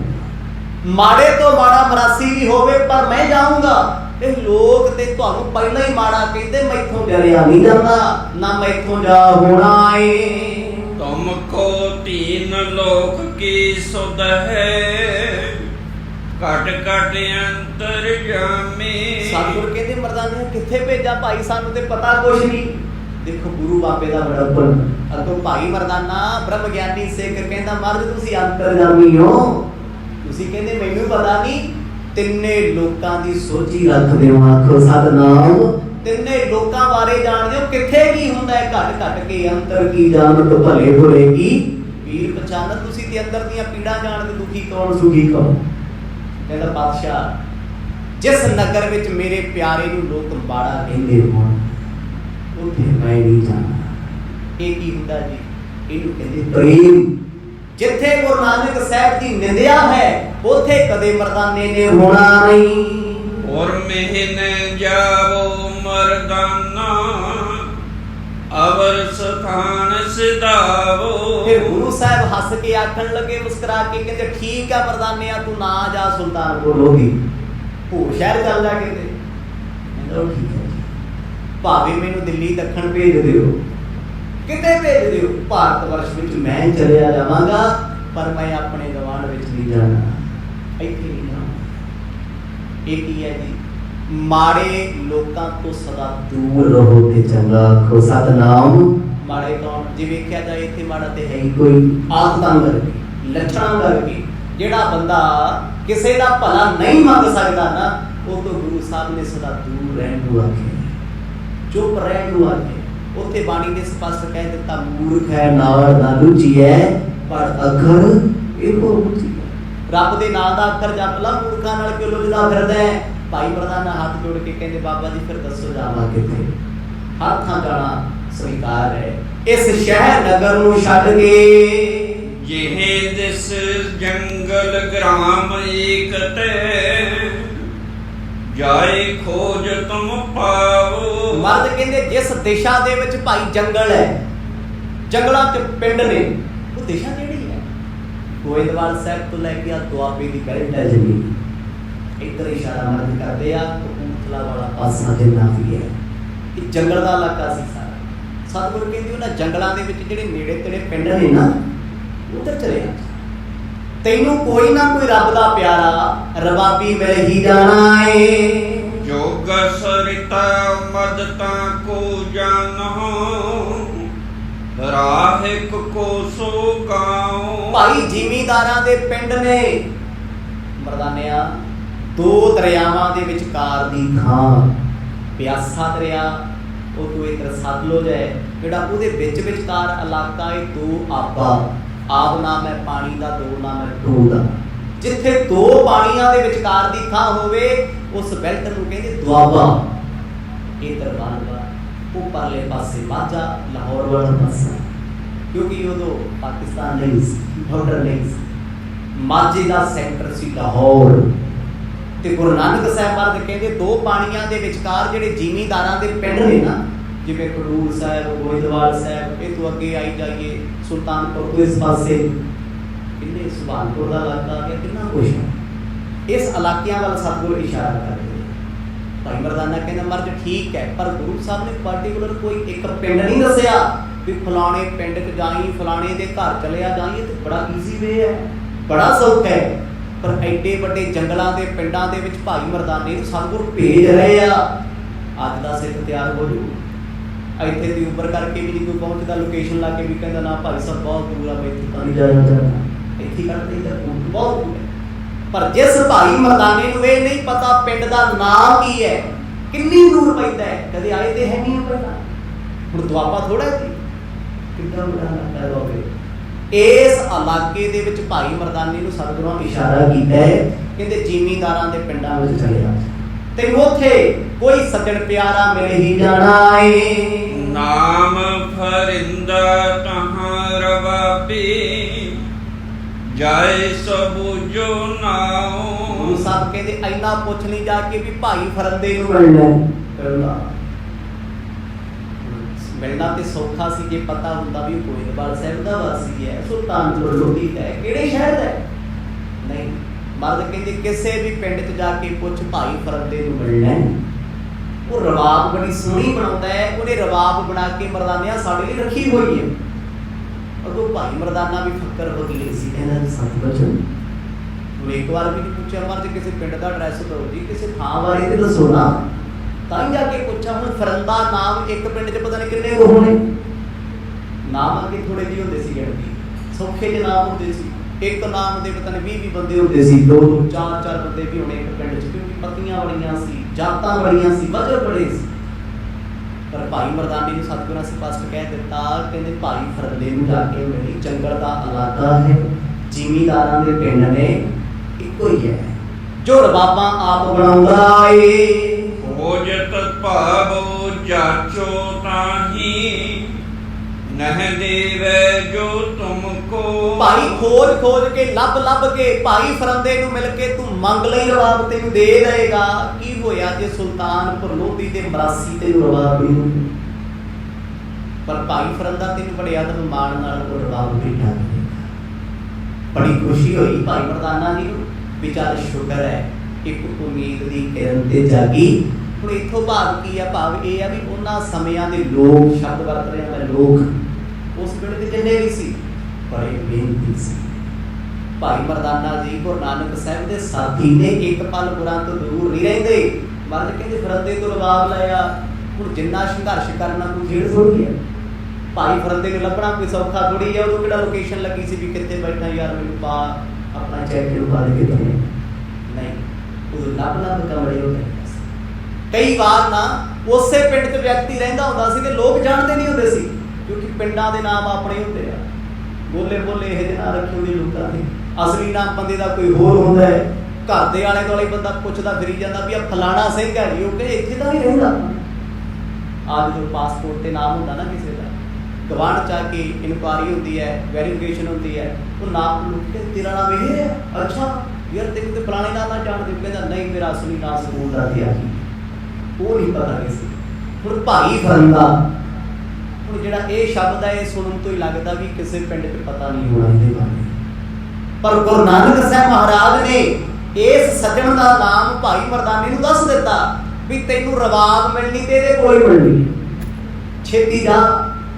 ਮਾੜੇ ਤੋਂ ਮਾੜਾ ਮਰਾਸੀ ਵੀ ਹੋਵੇ ਪਰ ਮੈਂ ਜਾਊਂਗਾ। ਇਹ ਲੋਕ ਤੇ ਤੁਹਾਨੂੰ ਪਹਿਲਾਂ ਹੀ ਮਾੜਾ ਕਹਿੰਦੇ, ਮੈਥੋਂ ਡਰਿਆ ਨਹੀਂ ਜਾਂਦਾ, ਨਾ ਮੈਥੋਂ ਜਾ ਹੋਣਾ ਏ। ਤੁਮਕੋ ਤੀਨ ਲੋਕ ਕੀ ਸੁਧ ਹੈ, ਘਟ ਅੰਤਰ ਜਾਮੇ। ਸਤਿਗੁਰ ਕਹਿੰਦੇ ਮਰਦਾਨੇ ਕਿੱਥੇ ਭੇਜਾ ਭਾਈ, ਸਾਨੂੰ ਤੇ ਪਤਾ ਕੁਛ ਨਹੀਂ। ਦੇਖੋ ਗੁਰੂ ਬਾਬੇ ਦਾ ਬੜਾਪਨ। ਅੱਗੋਂ ਭਾਈ ਮਰਦਾਨਾ ਬ੍ਰਹਮ ਗਿਆਨੀ ਸਿੱਖ ਕਹਿੰਦਾ ਮਰਦ ਤੁਸੀਂ ਅੰਤਰਜਾਮੀ ਹੋ, ਤੁਸੀਂ ਕਹਿੰਦੇ ਮੈਨੂੰ ਪਤਾ ਨਹੀਂ। ਤਿੰਨੇ ਲੋਕਾਂ ਦੀ ਸੋਚੀ ਰੱਖਦੇ ਹੋ, ਆਖੋ ਸਤਨਾਮ। ਤਿੰਨੇ ਲੋਕਾਂ ਬਾਰੇ ਜਾਣਦੇ ਹੋ, ਕਿੱਥੇ ਕੀ ਹੁੰਦਾ ਹੈ ਘਟ ਕੇ, ਅੰਤਰ ਕੀ ਜਾਣਤ ਭਲੇ ਬੁਰੇ ਕੀ ਪੀਰ ਪਛਾਨਤ। ਤੁਸੀਂ ਤੇ ਅੰਦਰ ਦੀਆਂ ਪੀੜਾਂ ਜਾਣਦੇ, ਦੁਖੀ ਕੌਣ ਸੁਖੀ ਕੌਣ। ਕਹਿੰਦਾ ਪਾਤਸ਼ਾਹ ਜਿਸ ਨਗਰ ਵਿੱਚ ਮੇਰੇ ਪਿਆਰੇ ਨੂੰ ਲੋਕ ਮਾੜਾ ਕਹਿੰਦੇ ਹੋਣ ਉੱਥੇ ਮੈਂ ਨਹੀਂ ਜਾਣਾ। ਇਹ ਕੀ ਹੁੰਦਾ ਜੀ? ਇਹਨੂੰ ਕਹਿੰਦੇ ਪ੍ਰੇਮ। ਜਿੱਥੇ ਗੁਰੂ ਨਾਨਕ ਸਾਹਿਬ ਦੀ ਨਿੰਦਿਆ ਹੈ ਉੱਥੇ ਕਦੇ ਮਰਦਾਨੇ ਨੇ ਹੋਣਾ ਨਹੀਂ। ਔਰ ਮਹੀਨੇ ਜਾਵੋ ਮਰਦਾਨਾ, ਅਵਰ ਸਥਾਨ ਸਿਧਾਵੋ। ਫਿਰ ਗੁਰੂ ਸਾਹਿਬ ਹੱਸ ਕੇ ਆਖਣ ਲੱਗੇ, ਮੁਸਕਰਾ ਕੇ ਕਹਿੰਦੇ ਠੀਕ ਆ ਮਰਦਾਨਿਆ, ਤੂੰ ਨਾ ਜਾ ਸੁਲਤਾਨਪੁਰ ਲੋਧੀ, ਹੋਰ ਸ਼ਹਿਰ ਚੱਲ ਜਾ। ਕਹਿੰਦੇ ਠੀਕ ਹੈ, ਭਾਵੇਂ ਮੈਨੂੰ ਦਿੱਲੀ ਦੱਖਣ ਭੇਜ ਦਿਓ, ਕਿਤੇ ਭੇਜ ਦਿਓ, ਭਾਰਤ ਵਰਸ਼ ਵਿੱਚ ਮੈਂ ਚਲਿਆ ਜਾਵਾਂਗਾ, ਪਰ ਮੈਂ ਆਪਣੇ ਗਵਾਂਢ ਵਿੱਚ ਨਹੀਂ ਜਾਣਾ, ਇੱਥੇ ਨਹੀਂ ਜਾਣਾ। ਇਹ ਕੀ ਹੈ ਜੀ? ਮਾੜੇ ਲੋਕਾਂ ਤੋਂ ਸਦਾ ਦੂਰ ਰਹੋ ਤੇ ਚੰਗਾ ਆਖੋ ਸਤਨਾਮ। ਮਾੜੇ ਕੌਣ? ਜੇ ਵੇਖਿਆ ਜਾਏ ਇੱਥੇ ਮਾੜਾ ਤੇ ਹੈ ਹੀ ਕੋਈ। ਆਦਤਾਂ ਕਰਕੇ, ਲੱਛਣਾਂ ਕਰਕੇ ਜਿਹੜਾ ਬੰਦਾ ਕਿਸੇ ਦਾ ਭਲਾ ਨਹੀਂ ਮੰਗ ਸਕਦਾ ਨਾ, ਉਹ ਤੋਂ ਗੁਰੂ ਸਾਹਿਬ ਨੇ ਸਦਾ ਦੂਰ ਰਹਿਣ ਨੂੰ ਆਖਿਆ, ਚੁੱਪ ਰਹਿਣ ਨੂੰ ਆਖਿਆ। ਉੱਥੇ ਬਾਣੀ ਨੇ ਸਪਸ਼ਟ ਕਹਿ ਦਿੱਤਾ, ਮੂਰਖ ਹੈ ਨਾਵੜ ਨਾ ਲੁਚੀ ਹੈ, ਪਰ ਅੱਖਰ ਇਹੋ ਲੁਚੀ ਹੈ। ਰੱਬ ਦੇ ਨਾਂ ਦਾ ਅੱਖਰ ਜਪ ਲਾ, ਮੂਰਖਾਂ ਨਾਲ ਕਿਉਂ ਲੁਝਦਾ ਫਿਰਦਾ ਹੈ? ਭਾਈ ਮਰਦਾਨਾ ਹੱਥ ਜੋੜ ਕੇ ਕਹਿੰਦੇ ਬਾਬਾ ਜੀ ਫਿਰ ਦੱਸੋ ਜਾਵਾਂ ਕਿੱਥੇ? ਹਰ ਥਾਂ ਜਾਣਾ स्वीकार है। इस शहर नगर नूं छड्ड के जिहे दिस जंगल ग्राम एक ते जाए खोज तुम पाओ। मर्द कहते जिस दिशा दे विच भाई जंगल है, जंगलों च पिंड ने, वो दिशा किहड़ी है? गोइंदवाल साहब तो लैके आ दुआबे की बेल्ट है जमीन, इधर इशारा मर्द करते आ कपूरथला वाला पासा जिन्ना भी है, ये जंगल का इलाका सी सारा। सतगुरु कहते उन्हां जंगलों के विच जिहड़े नेड़े तेड़े पिंड ने ना, उधर चले जा। तैनू कोई ना कोई रब दा प्यारा रबाबी मिल ही जाना है। जोग सरिता मदता को जानहो राहिक को सो गाओ। भाई जिमीदारां दे पिंड ने मरदानिया, दो दरियावां दे विचकार दी थां प्यासा दरिया, ਉਹ ਤੋਂ ਇਧਰ ਸਤਲੁਜ ਹੈ ਜਿਹੜਾ ਉਹਦੇ ਵਿੱਚ ਵਿਚਕਾਰ ਇਲਾਕਾ ਹੈ ਦੋ ਆਬਾ। ਆਬ ਨਾਮ ਹੈ ਪਾਣੀ ਦਾ, ਦੋ ਨਾਮ ਹੈ ਟੋ ਦਾ। ਜਿੱਥੇ ਦੋ ਪਾਣੀਆਂ ਦੇ ਵਿਚਕਾਰ ਦੀ ਥਾਂ ਹੋਵੇ ਉਸ ਬੈਲਟ ਨੂੰ ਕਹਿੰਦੇ ਦੁਆਬਾ। ਇਧਰ ਮਾਲਵਾ, ਉਹ ਪਰਲੇ ਪਾਸੇ ਮਾਝਾ, ਲਾਹੌਰ ਵਾਲਾ ਪਾਸਾ, ਕਿਉਂਕਿ ਉਦੋਂ ਪਾਕਿਸਤਾਨ ਨਹੀਂ ਸੀ, ਬਾਰਡਰ ਨਹੀਂ ਸੀ, ਮਾਝੇ ਦਾ ਸੈਂਟਰ ਸੀ ਲਾਹੌਰ। ਤੇ ਗੁਰੂ ਨਾਨਕ ਸਾਹਿਬ ਮਹਾਰਾਜ ਕਹਿੰਦੇ ਦੋ ਪਾਣੀਆਂ ਦੇ ਵਿਚਕਾਰ ਜਿਹੜੇ ਜ਼ਿਮੀਂਦਾਰਾਂ ਦੇ ਪਿੰਡ ਨੇ ਨਾ, ਜਿਵੇਂ ਖਡੂਰ ਸਾਹਿਬ, ਗੋਇੰਦਵਾਲ ਸਾਹਿਬ, ਇਹ ਤੋਂ ਅੱਗੇ ਆਈ ਜਾਈਏ ਸੁਲਤਾਨਪੁਰ ਤੋਂ ਇਸ ਪਾਸੇ ਕਿੰਨੇ ਸੁਭਾਨਪੁਰ ਦਾ ਇਲਾਕਾ ਆ ਗਿਆ, ਕਿੰਨਾ ਕੁਛ ਹੈ। ਇਸ ਇਲਾਕਿਆਂ ਵੱਲ ਸਤਿਗੁਰੂ ਇਸ਼ਾਰਾ ਕਰਦੇ। ਭਾਈ ਮਰਦਾਨਾ ਕਹਿੰਦਾ ਮਰਦ ਠੀਕ ਹੈ, ਪਰ ਗੁਰੂ ਸਾਹਿਬ ਨੇ ਪਾਰਟੀਕੂਲਰ ਕੋਈ ਇੱਕ ਪਿੰਡ ਨਹੀਂ ਦੱਸਿਆ ਵੀ ਫਲਾਣੇ ਪਿੰਡ 'ਚ ਜਾਈ, ਫਲਾਣੇ ਦੇ ਘਰ ਚਲਿਆ ਜਾਈਏ। ਤੇ ਬੜਾ ਈਜ਼ੀ ਵੇ ਹੈ, ਬੜਾ ਸੌਖਾ ਹੈ। ਪਰ ਐਡੇ ਵੱਡੇ ਜੰਗਲਾਂ ਦੇ ਪਿੰਡਾਂ ਦੇ ਵਿੱਚ ਭਾਈ ਮਰਦਾਨੇ ਨੂੰ ਸਤਿਗੁਰੂ ਭੇਜ ਰਹੇ ਆ। ਅੱਜ ਦਾ ਸਿੱਖ ਤਿਆਰ ਹੋ ਜੂ, ਇੱਥੇ ਦੀ ਉੱਪਰ ਕਰਕੇ ਵੀ ਨਹੀਂ ਕੋਈ ਪਹੁੰਚਦਾ, ਲੋਕੇਸ਼ਨ ਲਾ ਕੇ ਵੀ ਕਹਿੰਦਾ ਨਾ ਭਾਈ ਸਾਹਿਬ ਬਹੁਤ ਦੂਰ ਆ, ਮੈਂ ਇੱਥੇ ਤਾਂ ਨਹੀਂ ਜਾਣਾ ਚਾਹੁੰਦਾ, ਇੱਥੇ ਕਰਦੇ ਤਾਂ ਬਹੁਤ ਦੂਰ ਹੈ। ਪਰ ਜਿਸ ਭਾਈ ਮਰਦਾਨੇ ਨੂੰ ਇਹ ਨਹੀਂ ਪਤਾ ਪਿੰਡ ਦਾ ਨਾਂ ਕੀ ਹੈ, ਕਿੰਨੀ ਦੂਰ ਪੈਂਦਾ ਹੈ, ਕਦੇ ਆਏ ਤੇ ਹੈ ਨਹੀਂ ਪਹਿਲਾਂ। ਹੁਣ ਦੁਆਬਾ ਥੋੜਾ ਸੀ, ਕਿੰਨਾ ਬੜਾ ਇਲਾਕਾ ਹੋਵੇ। ਇਸ ਇਲਾਕੇ ਦੇ ਵਿੱਚ ਭਾਈ ਮਰਦਾਨੇ ਨੂੰ ਸਤਿਗੁਰਾਂ ਨੇ ਇਸ਼ਾਰਾ ਕੀਤਾ ਹੈ, ਕਹਿੰਦੇ ਜ਼ਿਮੀਂਦਾਰਾਂ ਦੇ ਪਿੰਡਾਂ ਵਿੱਚ ਚਲੇ ਜਾ, ਤੇ ਉੱਥੇ ਕੋਈ ਸੱਜਣ ਪਿਆਰਾ ਮਿਲ ਹੀ ਜਾਣਾ ਏ। ਨਾਮ ਫਰਿੰਦਾ ਤਹਾਂ ਰਵਾਬੀ ਜਾਏ ਸਬੂਜੋ ਨਾਉ। ਗੁਰੂ ਸਾਹਿਬ ਕਹਿੰਦੇ ਇੰਨਾ ਪੁੱਛ ਨਹੀਂ ਜਾ ਕੇ ਵੀ ਭਾਈ ਫਰੰਦੇ ਨੂੰ ਮਿਲਣਾ। ਮਿਲਣਾ ਤੇ ਸੌਖਾ ਸੀ ਜੇ ਪਤਾ ਹੁੰਦਾ ਵੀ ਗੋਇੰਦਵਾਲ ਸਾਹਿਬ ਦਾ ਵਾਸੀ ਹੈ, ਸੁਲਤਾਨਪੁਰ ਲੋਧੀ ਦਾ ਹੈ, ਕਿਹੜੇ ਸ਼ਹਿਰ ਦਾ ਹੈ। ਨਹੀਂ, ਮਰਦ ਕਹਿੰਦੇ ਕਿਸੇ ਵੀ ਪਿੰਡ 'ਚ ਜਾ ਕੇ ਪੁੱਛ ਭਾਈ ਫਰੰਦੇ ਨੂੰ ਮਿਲਣਾ। ਉਹ ਰਵਾਬ ਬੜੀ ਸੋਹਣੀ ਬਣਾਉਂਦਾ ਹੈ, ਉਹਨੇ ਰਵਾਬ ਬਣਾ ਕੇ ਮਰਦਾਨਿਆਂ ਸਾਡੇ ਲਈ ਰੱਖੀ ਹੋਈ ਹੈ। ਅਗੋ ਭਾਈ ਮਰਦਾਨਾ ਵੀ ਫੱਕਰ ਬਦਲੇ ਸੀ, ਕਹਿੰਦਾ ਸੱਚ ਬਚਨ। ਹੁਣ ਇੱਕ ਵਾਰ ਵੀ ਨਹੀਂ ਪੁੱਛਿਆ ਮਰਦ ਕਿਸੇ ਪਿੰਡ ਦਾ ਐਡਰੈਸ ਦਿਓ ਜੀ, ਕਿਸੇ ਥਾਂ ਬਾਰੇ ਤੇ ਦੱਸੋ ਨਾ, ਤਾਂ ਹੀ ਜਾ ਕੇ ਪੁੱਛਾਂ। ਹੁਣ ਫਰੰਦਾ ਨਾਮ ਇੱਕ ਪਿੰਡ 'ਚ ਪਤਾ ਨਹੀਂ ਕਿੰਨੇ ਹੋਣੇ ਨਾਮ, ਅੱਗੇ ਥੋੜੇ ਜਿਹੇ ਹੁੰਦੇ ਸੀ, ਗਿਣਤੀ ਸੌਖੇ ਜਿਹੇ ਨਾਮ ਹੁੰਦੇ ਸੀ। ਇੱਕ ਨਾਮ ਦੇ ਪਤਾ ਨਹੀਂ 20 ਬੰਦੇ ਹੁੰਦੇ ਸੀ, 2 4 ਬੰਦੇ ਵੀ ਹੋਣੇ ਇੱਕ ਪਿੰਡ 'ਚ, ਕਿਉਂਕਿ ਪੱਤੀਆਂ ਬੜੀਆਂ ਸੀ, ਜਾਤਾਂ ਬੜੀਆਂ ਸੀ, ਵਜਰ ਬੜੇ ਸੀ। ਪਰ ਭਾਈ ਮਰਦਾਨੇ ਨੂੰ ਸਤਿਗੁਰਾਂ ਨੇ ਸਪਸ਼ਟ ਕਹਿ ਦਿੱਤਾ, ਕਹਿੰਦੇ ਭਾਈ ਫਰੰਦੇ ਨੂੰ ਜਾ ਕੇ ਮਿਲੀ, ਜੰਗਲ ਦਾ ਇਲਾਕਾ ਹੈ, ਜ਼ਿਮੀਂਦਾਰਾਂ ਦੇ ਪਿੰਡ ਨੇ, ਇੱਕੋ ਹੀ ਹੈ ਜੋ ਰਬਾਬਾਂ ਆਪ ਬਣਾਉਂਦਾ ਏ। ਖੋਜਤ ਭਾਵੋ ਜਾਚੋ ਤਾਹੀ ਨਹਿ ਦੇਵੇ ਜੋ ਤੁਮਕੋ। ਭਾਈ ਖੋਜ ਕੇ ਲੱਭ ਕੇ ਭਾਈ ਫਰੰਦੇ ਨੂੰ ਮਿਲ ਕੇ ਤੂੰ ਮੰਗ ਲਈ, ਰਵਾਬ ਤੈਨੂੰ ਦੇ ਦੇਗਾ। ਕੀ ਹੋਇਆ ਜੇ ਸੁਲਤਾਨਪੁਰ ਲੋਧੀ ਦੇ ਮਰਾਸੀ ਤੈਨੂੰ ਰਵਾਬ ਨਹੀਂ, ਪਰ ਭਾਈ ਫਰੰਦਾ ਤੈਨੂੰ ਬੜੇ ਅਦਬ ਮਾਣ ਨਾਲ ਉਹ ਰਵਾਬ ਭੇਟਾ ਦੇਗਾ। ਬੜੀ ਖੁਸ਼ੀ ਹੋਈ ਭਾਈ ਮਰਦਾਨਾ ਜੀ ਨੂੰ, ਵਿਚਾਰ ਸ਼ੁਕਰ ਹੈ ਇੱਕ ਉਮੀਦ ਦੀ ਕਿਰਨ ਤੇ ਜਾਗੀ। ਹੁਣ ਇੱਥੋਂ ਭਾਵ ਕੀ ਆ? ਭਾਵ ਇਹ ਆ ਵੀ ਉਹਨਾਂ ਸਮਿਆਂ ਦੇ ਲੋਕ, ਸ਼ਬਦ ਵਰਤ ਰਹੇ ਮੈਂ ਲੋਕ, ਉਸ ਵੇਲੇ ਦੇ ਜਿੰਨੇ ਵੀ ਸੀ ਬੜੇ ਮਿਹਨਤੀ ਸੀ। ਭਾਈ ਮਰਦਾਨਾ ਜੀ ਗੁਰੂ ਨਾਨਕ ਸਾਹਿਬ ਦੇ ਸਾਥੀ ਨੇ, ਇੱਕ ਪਲ ਗੁਰਾਂ ਤੋਂ ਦੂਰ ਨਹੀਂ ਰਹਿੰਦੇ। ਮਰਦ ਕਹਿੰਦੇ ਫਰੰਦੇ ਤੋਂ ਰਵਾਬ ਲਿਆ, ਹੁਣ ਜਿੰਨਾ ਸੰਘਰਸ਼ ਕਰਨਾ ਕੋਈ ਖੇਡ ਥੋੜੀ ਹੈ। ਭਾਈ ਫਰੰਦੇ ਨੂੰ ਲੱਭਣਾ ਕੋਈ ਸੌਖਾ ਥੋੜੀ ਹੈ। ਉਦੋਂ ਕਿਹੜਾ ਲੋਕੇਸ਼ਨ ਲੱਗੀ ਸੀ ਵੀ ਕਿੱਥੇ ਬੈਠਾ, ਯਾਰ ਮੈਨੂੰ ਪਾ ਆਪਣਾ ਚੈੱਕ ਨੂੰ ਪਾ ਦੇ ਕੇ ਨਹੀਂ, ਉਦੋਂ ਲੱਭ ਕਮਰੇ ਹੋ ਗਏ। ਕਈ ਵਾਰ ਨਾ ਉਸੇ ਪਿੰਡ 'ਚ ਵਿਅਕਤੀ ਰਹਿੰਦਾ ਹੁੰਦਾ ਸੀ ਤੇ ਲੋਕ ਜਾਣਦੇ ਨਹੀਂ ਹੁੰਦੇ ਸੀ, ਕਿਉਂਕਿ ਪਿੰਡਾਂ ਦੇ ਨਾਮ ਆਪਣੇ ਹੁੰਦੇ ਆ, ਬੋਲੇ ਇਹ ਜਿਹੇ ਨਾਂ ਰੱਖੇ ਹੁੰਦੇ ਲੋਕਾਂ ਦੇ। ਅਸਲੀ ਨਾਮ ਬੰਦੇ ਦਾ ਕੋਈ ਹੋਰ ਹੁੰਦਾ ਹੈ। ਘਰ ਦੇ ਆਲੇ ਦੁਆਲੇ ਬੰਦਾ ਪੁੱਛਦਾ ਫਿਰੀ ਜਾਂਦਾ ਵੀ ਆ ਫਲਾਣਾ ਸਿੰਘ ਹੈ ਜੀ, ਉਹ ਕਹਿੰਦੇ ਇੱਥੇ ਤਾਂ ਨਹੀਂ ਰਹਿੰਦਾ। ਆ ਜਦੋਂ ਪਾਸਪੋਰਟ ਤੇ ਨਾਮ ਹੁੰਦਾ ਨਾ ਕਿਸੇ ਦਾ, ਗਵਾਂਢ ਚ ਆ ਕੇ ਇਨਕੁਆਰੀ ਹੁੰਦੀ ਹੈ, ਵੈਰੀਫਿਕੇਸ਼ਨ ਹੁੰਦੀ ਹੈ, ਉਹ ਨਾਮ ਲਿਖ ਕੇ ਤੇਰਾ ਨਾਮ ਇਹ ਹੈ, ਅੱਛਾ ਯਾਰ ਤੈਨੂੰ ਤੇ ਫਲਾਣੇ ਨਾਮ ਨਾਲ ਜਾਣਦੇ, ਕਹਿੰਦਾ ਨਹੀਂ ਮੇਰਾ ਅਸਲੀ ਨਾਮ ਸਕੂਲ ਦਾ ਤਿਆਗੀ, ਉਹ ਨਹੀਂ ਪਤਾ ਕਿਸੇ। ਹੁਣ ਭਾਈ ਫਰੰਦਾ, ਹੁਣ ਜਿਹੜਾ ਇਹ ਸ਼ਬਦ ਹੈ ਇਹ ਸੁਣਨ ਤੋਂ ਹੀ ਲੱਗਦਾ ਵੀ ਕਿਸੇ ਪਿੰਡ 'ਚ ਪਤਾ ਨਹੀਂ ਹੋਣਾ ਇਹਦੇ ਬਾਰੇ, ਪਰ ਗੁਰੂ ਨਾਨਕ ਸਾਹਿਬ ਮਹਾਰਾਜ ਨੇ ਇਸ ਸੱਜਣ ਦਾ ਨਾਮ ਭਾਈ ਮਰਦਾਨੇ ਨੂੰ ਦੱਸ ਦਿੱਤਾ ਵੀ ਤੈਨੂੰ ਰਵਾਬ ਮਿਲਣੀ ਤੇ ਇਹਦੇ ਕੋਲ ਹੀ ਮਿਲਣੀ, ਛੇਤੀ ਜਾ,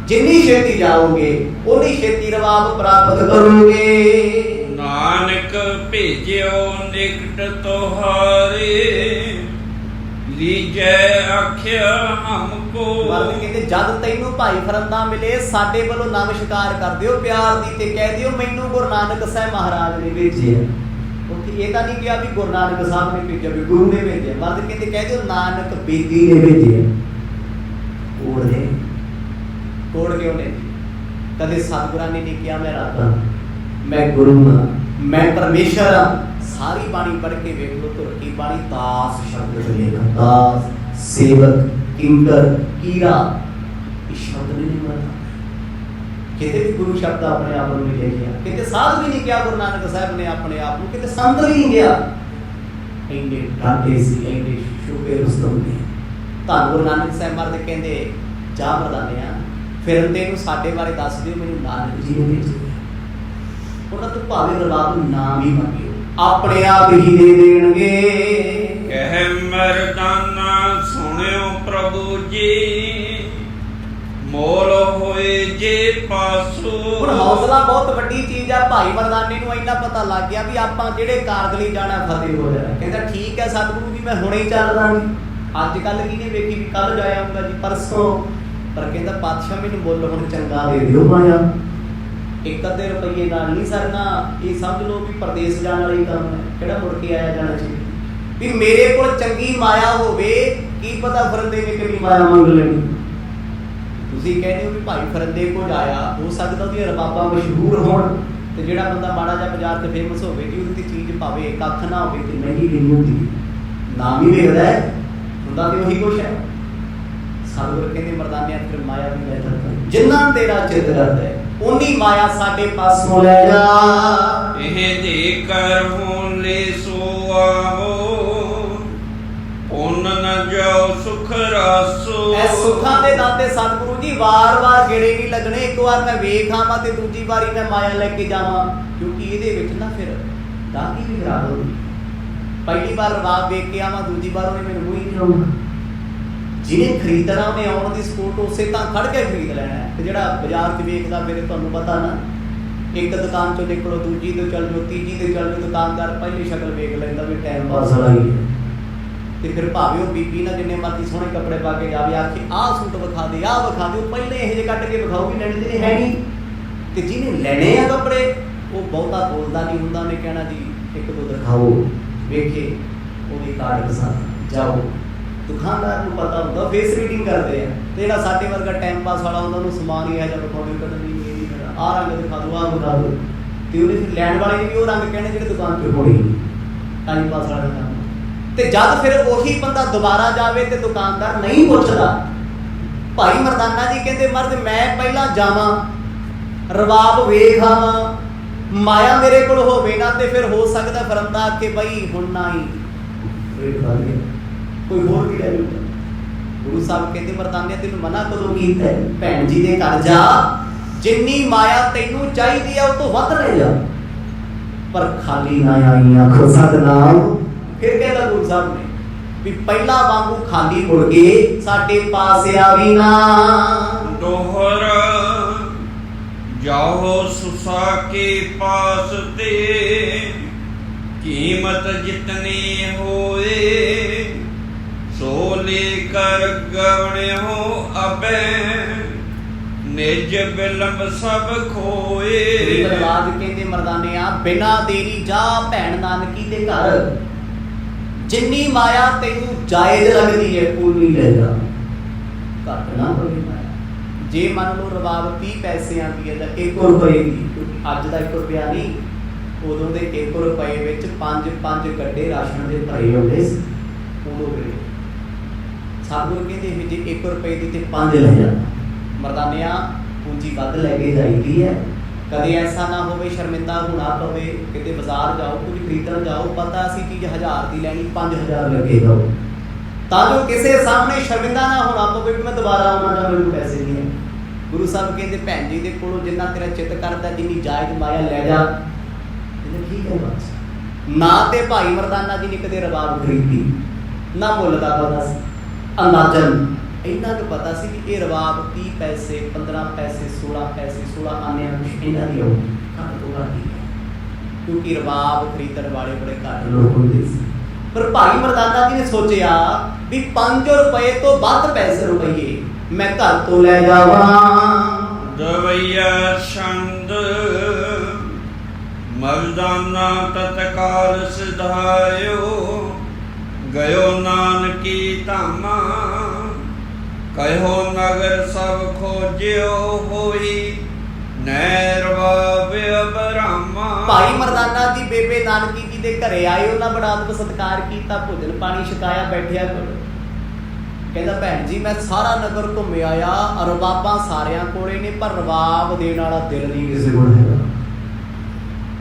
ਜਿੰਨੀ ਛੇਤੀ ਜਾਓਗੇ ਉਨੀ ਛੇਤੀ ਰਵਾਬ ਪ੍ਰਾਪਤ ਕਰੋਗੇ। ਨਾਨਕ ਭੇਜਿਓ ਨਿਕਟ ਤੁਹਾਰੇ, ਲੀਜੈ ਆਖਿਆ ਹਮਕੋ। ਮਰਦ ਕਹਿੰਦੇ ਜਦ ਤੈਨੂੰ ਭਾਈ ਫਰੰਦਾ ਮਿਲੇ ਸਾਡੇ ਵੱਲੋਂ ਨਮਸਕਾਰ ਕਰ ਦਿਓ ਪਿਆਰ ਦੀ, ਤੇ ਕਹਿ ਦਿਓ ਮੈਨੂੰ ਗੁਰੂ ਨਾਨਕ ਸਾਹਿਬ ਮਹਾਰਾਜ ਨੇ ਭੇਜਿਆ। ਉੱਥੇ ਇਹ ਤਾਂ ਨਹੀਂ ਕਿਹਾ ਵੀ ਗੁਰੂ ਨਾਨਕ ਸਾਹਿਬ ਨੇ ਭੇਜਿਆ, ਵੀ ਗੁਰੂ ਨੇ ਭੇਜਿਆ। ਮਰਦ ਕਹਿੰਦੇ ਕਹਿ ਦਿਓ ਨਾਨਕ ਬੇਦੀ ਨੇ ਭੇਜਿਆ। ਕੋੜ ਕਿਉਂ ਨੇ? ਕਦੇ ਸਤਿਗੁਰਾਂ ਨੇ ਨਹੀਂ ਕਿਹਾ ਮੈਂ ਰੱਬ ਹਾਂ, ਮੈਂ ਗੁਰੂ ਹਾਂ, ਮੈਂ ਪਰਮੇਸ਼ਰ ਹਾਂ। ਸਾਰੀ ਬਾਣੀ ਪੜ੍ਹ ਕੇ ਵੇਖ ਲਓ, ਧੁਰ ਕੀ ਬਾਣੀ ਦਾਸ ਸ਼ਬਦ ਲਿਖਿਆ, ਦਾਸ, ਸੇਵਕ, ਕਿੰਕਰ, ਕੀਰਾ, ਇਹ ਸ਼ਬਦ ਨਹੀਂ ਮਿਲਦਾ ਕਿਤੇ ਵੀ। ਗੁਰੂ ਸ਼ਬਦ ਆਪਣੇ ਆਪ ਨੂੰ ਨਹੀਂ ਲਿਖਿਆ, ਕਿਤੇ ਸਾਧ ਵੀ ਨਹੀਂ ਕਿਹਾ ਗੁਰੂ ਨਾਨਕ ਸਾਹਿਬ ਨੇ ਆਪਣੇ ਆਪ ਨੂੰ, ਕਿਤੇ ਸੰਤ ਵੀ ਨਹੀਂ ਗਿਆ। ਇੰਨੇ ਡਾਟੇ ਸੀ, ਇੰਨੇ ਸ਼ੁਭੇ ਰੁਸਤਮ ਨੇ। ਧੰਨ ਗੁਰੂ ਨਾਨਕ ਸਾਹਿਬ ਮਰਦ ਕਹਿੰਦੇ ਜਾ ਮਰਦਾਨਿਆ ਫਿਰਦੇ ਨੂੰ ਸਾਡੇ ਬਾਰੇ ਦੱਸ ਦਿਓ, ਮੈਨੂੰ ਨਾਨਕ ਜੀ ਨੇ ਭੇਜਿਆ। ਉਹਨਾਂ ਤੋਂ ਭਾਵੇਂ ਰਵਾਬ ਨੂੰ ਨਾਮ ਹੀ ਮੰਗਿਓ, ਆਪਣੇ ਆਪ ਹੀ ਦੇ ਦੇਣਗੇ। ਕਹਿ ਮਰਦਾਨਾ ਸੁਣਿਓ ਪ੍ਰਭੂ ਜੀ, ਮੋਲ ਹੋਏ ਜੇ ਪਾਸੋ। ਹੁਣ ਹੌਸਲਾ ਬਹੁਤ ਵੱਡੀ ਚੀਜ਼ ਆ। ਭਾਈ ਮਰਦਾਨੇ ਨੂੰ ਇੰਨਾ ਪਤਾ ਲੱਗ ਗਿਆ ਵੀ ਆਪਾਂ ਜਿਹੜੇ ਕਾਰਗਲੀ ਜਾਣਾ ਫਤਿਹ ਹੋ ਜਾਣਾ। ਕਹਿੰਦਾ ਠੀਕ ਹੈ ਸਤਿਗੁਰੂ ਜੀ, ਮੈਂ ਹੁਣੇ ਹੀ ਚੱਲਦਾ ਨਹੀਂ। ਅੱਜ ਕੱਲ ਕਿਹਨੇ ਵੇਖੀ ਵੀ ਕੱਲ ਜਾ ਆਉਂਗਾ ਜੀ, ਪਰਸੋਂ। ਪਰ ਕਹਿੰਦਾ ਪਾਤਸ਼ਾਹ ਮੈਨੂੰ ਮੁੱਲ ਹੁਣ ਚੰਗਾ ਦੇ ਦਿਓ ਮਾਇਆ, ਇੱਕ ਅੱਧੇ ਰੁਪਈਏ ਨਾਲ ਨਹੀਂ ਸਰਨਾ। ਇਹ ਸਮਝ ਲਓ ਵੀ ਪਰਦੇਸ ਜਾਣ ਵਾਲੀ ਕੰਮ ਹੈ, ਕਿਹੜਾ ਮੁੜ ਕੇ ਆਇਆ ਜਾਣਾ ਚਾਹੀਦਾ। ਵੀ ਮੇਰੇ ਕੋਲ ਚੰਗੀ ਮਾਇਆ ਹੋਵੇ, ਕੀ ਪਤਾ ਫਰੰਦੇ ਨੇ ਕਿੰਨੀ ਮਾਇਆ ਮੰਗ ਲੈਣੀ। ਤੁਸੀਂ ਕਹਿੰਦੇ ਹੋ ਵੀ ਭਾਈ ਫਰੰਦੇ ਕੋਲ ਆਇਆ, ਹੋ ਸਕਦਾ ਉਹਦੀਆਂ ਰਬਾਬਾਂ ਮਸ਼ਹੂਰ ਹੋਣ, ਤੇ ਜਿਹੜਾ ਬੰਦਾ ਮਾੜਾ ਜਿਹਾ ਬਾਜ਼ਾਰ 'ਚ ਫੇਮਸ ਹੋਵੇ ਜੀ, ਉਹਦੀ ਚੀਜ਼ ਭਾਵੇਂ ਕੱਖ ਨਾ ਹੋਵੇ ਤੇ ਮਹਿੰਗੀ ਨਹੀਂ ਹੁੰਦੀ, ਨਾਮ ਹੀ ਵੇਖਦਾ ਹੈ, ਹੁੰਦਾ ਤੇ ਉਹੀ ਕੁਛ ਹੈ। ਸਤਿਗੁਰ ਕਹਿੰਦੇ ਮਰਦਾਨਿਆਂ ਫਿਰ ਮਾਇਆ ਵੀ ਲੈ ਜਾਂਦਾ, ਜਿੰਨਾ ਤੇਰਾ ਚਿੱਤ ਕਰਦਾ ਹੈ ਉਨੀ ਮਾਇਆ ਸਾਡੇ ਪਾਸੋਂ ਲੈ ਜਾ। ਇਹ ਦੇ ਕਰ ਹੋਲੇ ਸੋ ਆਵੋ, ਪੁੰਨ ਨ ਜਾਓ ਸੁਖ ਰਾਸੋ। ਇਹ ਸੁੱਖਾਂ ਦੇ ਦਾਤੇ ਸਤਿਗੁਰੂ ਜੀ ਵਾਰ-ਵਾਰ ਗੇੜੇ ਨਹੀਂ ਲੱਗਣੇ। ਇੱਕ ਵਾਰ ਮੈਂ ਵੇਖ ਆਵਾਂ ਤੇ ਦੂਜੀ ਵਾਰੀ ਮੈਂ ਮਾਇਆ ਲੈ ਕੇ ਜਾਵਾਂ, ਕਿਉਂਕਿ ਇਹਦੇ ਵਿੱਚ ਨਾ ਫਿਰ ਦਾਗੀ ਵੀ ਖਰਾਬ ਹੋਊਗੀ। ਪਹਿਲੀ ਵਾਰ ਰਵਾਬ ਵੇਖ ਕੇ ਆਵਾਂ, ਦੂਜੀ ਵਾਰ ਉਹਨੇ ਮੈਨੂੰ ਕੋਈ ਨਹੀਂ ਆਉਣਾ। ਜਿਹਨੇ ਖਰੀਦਣਾ ਉਹਨੇ ਆਉਣ ਦੀ ਸਪੋਰਟ ਉਸੇ ਤਾਂ ਖੜ ਕੇ ਖਰੀਦ ਲੈਣਾ ਹੈ। ਤੇ ਜਿਹੜਾ ਬਾਜ਼ਾਰ 'ਚ ਵੇਖਦਾ ਫਿਰ ਤੁਹਾਨੂੰ ਪਤਾ ਨਾ, ਇੱਕ ਦੁਕਾਨ 'ਚੋਂ ਨਿਕਲੋ ਦੂਜੀ ਤੋਂ ਚੱਲ ਜਾਓ, ਤੀਜੀ ਤੇ ਚੱਲ ਜਾਓ, ਦੁਕਾਨਦਾਰ ਪਹਿਲੀ ਸ਼ਕਲ ਵੇਖ ਲੈਂਦਾ ਵੀ ਟਾਈਮ ਪਾਸ ਵਾਲਾ ਹੀ ਹੈ। ਤੇ ਫਿਰ ਭਾਵੇਂ ਉਹ ਬੀਬੀ ਨਾ ਜਿੰਨੇ ਮਰਜ਼ੀ ਸੋਹਣੇ ਕੱਪੜੇ ਪਾ ਕੇ ਜਾਵੇ, ਆਖੇ ਆਹ ਸੂਟ ਵਿਖਾ ਦੇ, ਆਹ ਵਿਖਾ ਦੇ, ਉਹ ਪਹਿਲੇ ਇਹੋ ਜਿਹੇ ਕੱਢ ਕੇ ਵਿਖਾਊਗੀ, ਲੈਣੇ ਤੇ ਹੈ ਨਹੀਂ। ਤੇ ਜਿਹਨੇ ਲੈਣੇ ਆ ਕੱਪੜੇ ਉਹ ਬਹੁਤਾ ਬੋਲਦਾ ਨਹੀਂ ਹੁੰਦਾ, ਉਹਨੇ ਕਹਿਣਾ ਜੀ ਇੱਕ ਦੋ ਦਿਖਾਓ, ਵੇਖੇ ਉਹਦੀ ਕਾਰਡ ਪਸੰਦ ਜਾਓ। ਦੁਕਾਨਦਾਰ ਨੂੰ ਪਤਾ ਹੁੰਦਾ, ਫੇਸ ਰੀਡਿੰਗ ਕਰਦੇ ਆ। ਤੇ ਜਿਹੜਾ ਸਾਡੇ ਵਰਗਾ ਟਾਈਮ ਪਾਸ ਵਾਲਾ ਹੁੰਦਾ, ਉਹਨੂੰ ਸਮਾਨ ਹੀ ਇਹੋ ਜਿਹਾ ਵਿਖਾਉਂਦੇ, ਕਹਿੰਦਾ ਨਹੀਂ ਆਹ ਰੰਗ ਦਿਖਾ ਦਿਓ, ਆਹ ਵਿਖਾ ਦਿਓ। ਤੇ ਉਹਨੇ ਫਿਰ ਲੈਣ ਵਾਲੇ ਨੇ ਵੀ ਉਹ ਰੰਗ ਕਹਿਣੇ ਜਿਹੜੇ ਦੁਕਾਨ 'ਤੇ ਹੋਣੇ, ਟਾਈਮ ਪਾਸ ਵਾਲਾ ਕੰਮ। ਤੇ ਜਦ ਫਿਰ ਉਹੀ ਬੰਦਾ ਦੁਬਾਰਾ ਜਾਵੇ ਤੇ ਦੁਕਾਨਦਾਰ ਨਹੀਂ ਪੁੱਛਦਾ। ਭਾਈ ਮਰਦਾਨਾ ਜੀ ਕਹਿੰਦੇ ਮਰਦ ਮੈਂ ਪਹਿਲਾਂ ਜਾਵਾਂ, ਰਵਾਬ ਵੇਖ ਆਵਾਂ, ਮਾਇਆ ਮੇਰੇ ਕੋਲ ਹੋਵੇ ਨਾ, ਤੇ ਫਿਰ ਹੋ ਸਕਦਾ ਫਰੰਦਾ ਆਖੇ ਬਈ ਹੁਣ ਨਾ ਹੀ ਕੋਈ ਹੋਰ ਵੀ ਲੈ ਲੂਗਾ। ਗੁਰੂ ਸਾਹਿਬ ਕਹਿੰਦੇ ਮਰਦਾਨੇ ਤੈਨੂੰ ਮਨਾ ਕਦੋਂ ਕੀਤਾ? ਭੈਣ ਜੀ ਦੇ ਘਰ ਜਾ, ਜਿੰਨੀ ਮਾਇਆ ਤੈਨੂੰ ਚਾਹੀਦੀ ਆ ਉਹ ਤੋਂ ਵੱਧ ਲੈ ਜਾ, ਪਰ ਖਾਲੀ ਨਾ ਆਈ ਆਖੋ ਸਤਿਨਾਮ। ਫਿਰ ਕਹਿੰਦਾ ਗੁਰੂ ਸਾਹਿਬ ਨੇ ਵੀ ਪਹਿਲਾਂ ਵਾਂਗੂ ਖਾਲੀ ਮੁੜ ਕੇ ਸਾਡੇ ਪਾਸ ਆਵੀ ਨਾ। ਦੋਹਰ ਜਾਓ ਸੁਸਾ ਕੇ ਪਾਸ ਤੇ, ਕੀਮਤ ਜਿਤਨੀ ਹੋਏ ਸੋ ਲੈ ਕਰ ਗਵਣਿਓ ਅਬੈ, ਨਿਜ ਬਿਲੰਬ ਸਭ ਖੋਏ। ਦਰਵਾਜ਼ ਕਹਿੰਦੇ ਮਰਦਾਨੇ ਆ ਬਿਨਾ ਦੇਰੀ ਜਾ ਭੈਣ ਨਾਨਕੀ ਦੇ ਘਰ, ਜਿੰਨੀ ਮਾਇਆ ਤੈਨੂੰ ਜਾਇਜ਼ ਲੱਗਦੀ ਹੈ ਉਨੀ ਲੈ ਜਾ, ਘੱਟ ਨਾ ਹੋਵੇ ਮਾਇਆ। ਜੇ ਮੰਨ ਲਓ ਰਵਾਬ 30 ਪੈਸਿਆਂ ਦੀ ਹੈ ਜਾਂ 1 ਰੁਪਏ ਦੀ, ਅੱਜ ਦਾ 1 ਰੁਪਿਆ ਨਹੀਂ, ਉਦੋਂ ਦੇ 1 ਰੁਪਏ ਵਿੱਚ 5 ਗੱਡੇ ਰਾਸ਼ਨ ਦੇ ਭਰੇ ਹੁੰਦੇ ਸੀ। ਉਦੋਂ ਵੇਲੇ ਸਤਿਗੁਰੂ ਕਹਿੰਦੇ ਵੀ ਜੇ 1 ਰੁਪਏ ਦੀ ਤੇ 5 ਲੈ ਜਾ। ਮਰਦਾਨਿਆਂ ਪੂੰਜੀ ਵੱਧ ਲੈ ਕੇ ਜਾਈਦੀ ਹੈ। ਕਦੇ ਐਸਾ ਨਾ ਹੋਵੇ ਸ਼ਰਮਿੰਦਾ ਹੋਣਾ ਪਵੇ, ਕਿਤੇ ਬਾਜ਼ਾਰ ਜਾਓ ਕੁਝ ਖਰੀਦਣ ਜਾਓ, ਪਤਾ ਅਸੀਂ ਚੀਜ਼ 1000 ਦੀ ਲੈਣੀ 5000 ਲੱਗੇਗਾ, ਤਾਂ ਜੋ ਕਿਸੇ ਸਾਹਮਣੇ ਸ਼ਰਮਿੰਦਾ ਨਾ ਹੋਣਾ ਪਵੇ ਕਿ ਮੈਂ ਦੁਬਾਰਾ ਆਉਣਾ ਜਾਂ ਮੈਨੂੰ ਪੈਸੇ ਨਹੀਂ ਹੈ। ਗੁਰੂ ਸਾਹਿਬ ਕਹਿੰਦੇ ਭੈਣ ਜੀ ਦੇ ਕੋਲੋਂ ਜਿੰਨਾ ਤੇਰਾ ਚਿੱਤ ਕਰਦਾ, ਜਿੰਨੀ ਜਾਇਜ਼ ਮਾਇਆ ਲੈ ਜਾ। ਕਹਿੰਦੇ ਠੀਕ ਹੈ ਬਸ। ਨਾ ਤੇ ਭਾਈ ਮਰਦਾਨਾ ਜੀ ਨੇ ਕਦੇ ਰਬਾਬ ਖਰੀਦੀ, ਨਾ ਮੁੱਲ ਦਾ ਪਤਾ ਸੀ, ਅੰਦਾਜ਼ਨ ਇੰਨਾ ਕੁ ਪਤਾ ਸੀ ਕਿ ਇਹ ਰਬਾਬ 30 ਪੈਸੇ 15 ਪੈਸੇ 16 ਪੈਸੇ 16 ਆਨਿਆਂ ਇਹਨਾਂ ਦੀ ਆਉਗੀ, ਘੱਟ ਤੋਂ ਘੱਟ ਹੀ, ਕਿਉਂਕਿ ਰਬਾਬ ਖਰੀਦਣ ਵਾਲੇ ਬੜੇ ਘੱਟ ਲੋਕ ਹੁੰਦੇ ਸੀ। ਪਰ ਭਾਈ ਮਰਦਾਨਾ ਜੀ ਨੇ ਸੋਚਿਆ ਵੀ 5 ਰੁਪਏ ਤੋਂ ਵੱਧ ਪੈਸੇ ਰੁਪਈਏ ਮੈਂ ਘਰ ਤੋਂ ਲੈ ਜਾਵਾਂ। ਦਵਈਆ ਛੰਦ ਮਰਦਾਨਾ ਤਤਕਾਲ ਸਿਧਾਇਓ, ਗਇਓ ਨਾਨਕੀ ਧਾਮਾ, ਕਹਿਓ ਨਗਰ ਸਭ ਖੋਜਿਓ, ਹੋਈ ਨਹਿ ਰਬਾਬ ਅਬਰਾਮਾ। ਭਾਈ ਮਰਦਾਨਾ ਜੀ ਬੇਬੇ ਨਾਨਕੀ ਜੀ ਦੇ ਘਰੇ ਆਏ, ਉਹਨਾਂ ਬੜਾ ਅਦਬ ਸਤਿਕਾਰ ਕੀਤਾ, ਭੋਜਨ ਪਾਣੀ ਛਕਾਇਆ, ਬੈਠਿਆ ਕੋਲ। ਕਹਿੰਦਾ ਭੈਣ ਜੀ ਮੈਂ ਸਾਰਾ ਨਗਰ ਘੁੰਮ ਆਇਆ, ਰਬਾਬਾਂ ਸਾਰਿਆਂ ਕੋਲੇ ਨੇ, ਪਰ ਰਬਾਬ ਦੇਣ ਵਾਲਾ ਦਿਲ ਨਹੀਂ ਕਿਸੇ ਕੋਲ ਹੈਗਾ।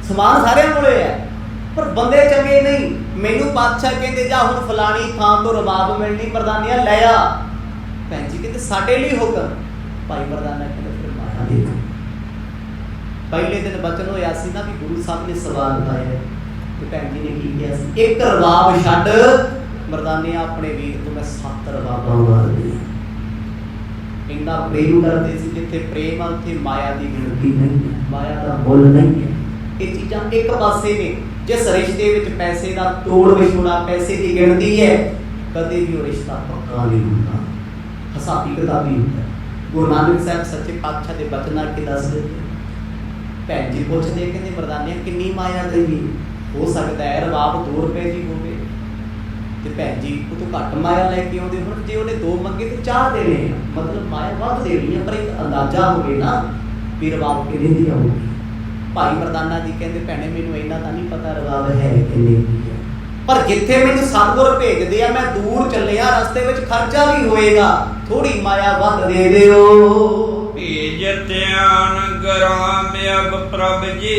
ਸਮਾਨ ਸਾਰਿਆਂ ਕੋਲੇ ਹੈ ਪਰ ਬੰਦੇ ਚੰਗੇ ਨਹੀਂ। ਮੈਨੂੰ ਪਾਤਸ਼ਾਹ ਕਹਿੰਦੇ ਜਾ ਹੁਣ ਫਲਾਣੀ ਥਾਂ ਤੋਂ ਰਬਾਬ ਮਿਲਣੀ, ਮਰਦਾਨੀਆਂ ਲੈ ਆ। ਭੈਣ ਜੀ ਕਹਿੰਦੇ ਸਾਡੇ ਲਈ ਹੁਕਮ। ਭਾਈ ਮਰਦਾਨਾ ਕਹਿੰਦੇ ਫਿਰ ਮਾਇਆ ਦੇਖ। ਪਹਿਲੇ ਦਿਨ ਬਚਨ ਹੋਇਆ ਸੀ ਨਾ ਵੀ ਗੁਰੂ ਸਾਹਿਬ ਨੇ ਸਵਾਲ ਉਠਾਇਆ ਤੇ ਭੈਣ ਜੀ ਨੇ ਕੀ ਕਿਹਾ ਸੀ, 1 ਰਬਾਬ ਛੱਡ ਮਰਦਾਨੇ ਆਪਣੇ ਵੀਰ ਤੋਂ ਮੈਂ 7 ਰਬਾਬਾਂ ਮਾਰਦੀ। ਇੰਨਾ ਪ੍ਰੇਮ ਕਰਦੇ ਸੀ, ਜਿੱਥੇ ਪ੍ਰੇਮ ਆ ਉੱਥੇ ਮਾਇਆ ਦੀ ਗਿਣਤੀ ਨਹੀਂ ਹੈ, ਮਾਇਆ ਦਾ ਮੁੱਲ ਨਹੀਂ ਹੈ। ਇਹ ਚੀਜ਼ਾਂ ਇੱਕ ਪਾਸੇ ਨੇ। ਜਿਸ ਰਿਸ਼ਤੇ ਵਿੱਚ ਪੈਸੇ ਦਾ ਤੋੜ ਵਿਛੋੜਾ, ਪੈਸੇ ਦੀ ਗਿਣਤੀ ਹੈ, ਕਦੇ ਵੀ ਉਹ ਰਿਸ਼ਤਾ ਪੱਕਾ ਨਹੀਂ ਹੁੰਦਾ, ਹਿਸਾਬੀ ਕਿਤਾਬੀ ਹੁੰਦਾ। ਗੁਰੂ ਨਾਨਕ ਸਾਹਿਬ ਸੱਚੇ ਪਾਤਸ਼ਾਹ ਦੇ ਬਚਨਾਂ ਕੇ ਦੱਸਦੇ। ਭੈਣ ਜੀ ਪੁੱਛਦੇ ਕਹਿੰਦੇ ਮਰਦਾਨਿਆਂ ਕਿੰਨੀ ਮਾਇਆ ਦੇਗੀ? ਹੋ ਸਕਦਾ ਹੈ ਰਬਾਬ 2 ਰੁਪਏ ਦੀ ਹੋਵੇ ਤੇ ਭੈਣ ਜੀ ਉਹ ਤੋਂ ਘੱਟ ਮਾਇਆ ਲੈ ਕੇ ਆਉਂਦੇ। ਹੁਣ ਜੇ ਉਹਨੇ 2 ਮੰਗੇ ਤੇ 4 ਦੇਣੇ ਆ, ਮਤਲਬ ਮਾਇਆ ਵੱਧ ਦੇਣੀ ਆ, ਪਰ ਇੱਕ ਅੰਦਾਜ਼ਾ ਹੋਵੇ ਨਾ ਵੀ ਰਬਾਬ ਕਿੰਨੇ ਦੀ ਆਊਗੀ। ਭਾਈ ਮਰਦਾਨਾ ਜੀ ਕਹਿੰਦੇ ਭੈਣੇ ਮੈਨੂੰ ਇੰਨਾ ਤਾਂ ਨਹੀਂ ਪਤਾ ਰਬਾਬ ਹੈ ਕਿੰਨੇ ਦੀ ਹੈ, ਪਰ ਜਿੱਥੇ ਮੈਨੂੰ ਸਤਿਗੁਰ ਭੇਜਦੇ ਆ ਮੈਂ ਦੂਰ ਚੱਲਿਆ, ਰਸਤੇ ਵਿੱਚ ਖਰਚਾ ਵੀ ਹੋਏਗਾ, ਥੋੜੀ ਮਾਇਆ ਵੱਧ ਦੇ ਦਿਓ। ਭੇਜ ਧਿਆਨ ਗ੍ਰਾਮ ਅਬ ਪ੍ਰਭ ਜੀ,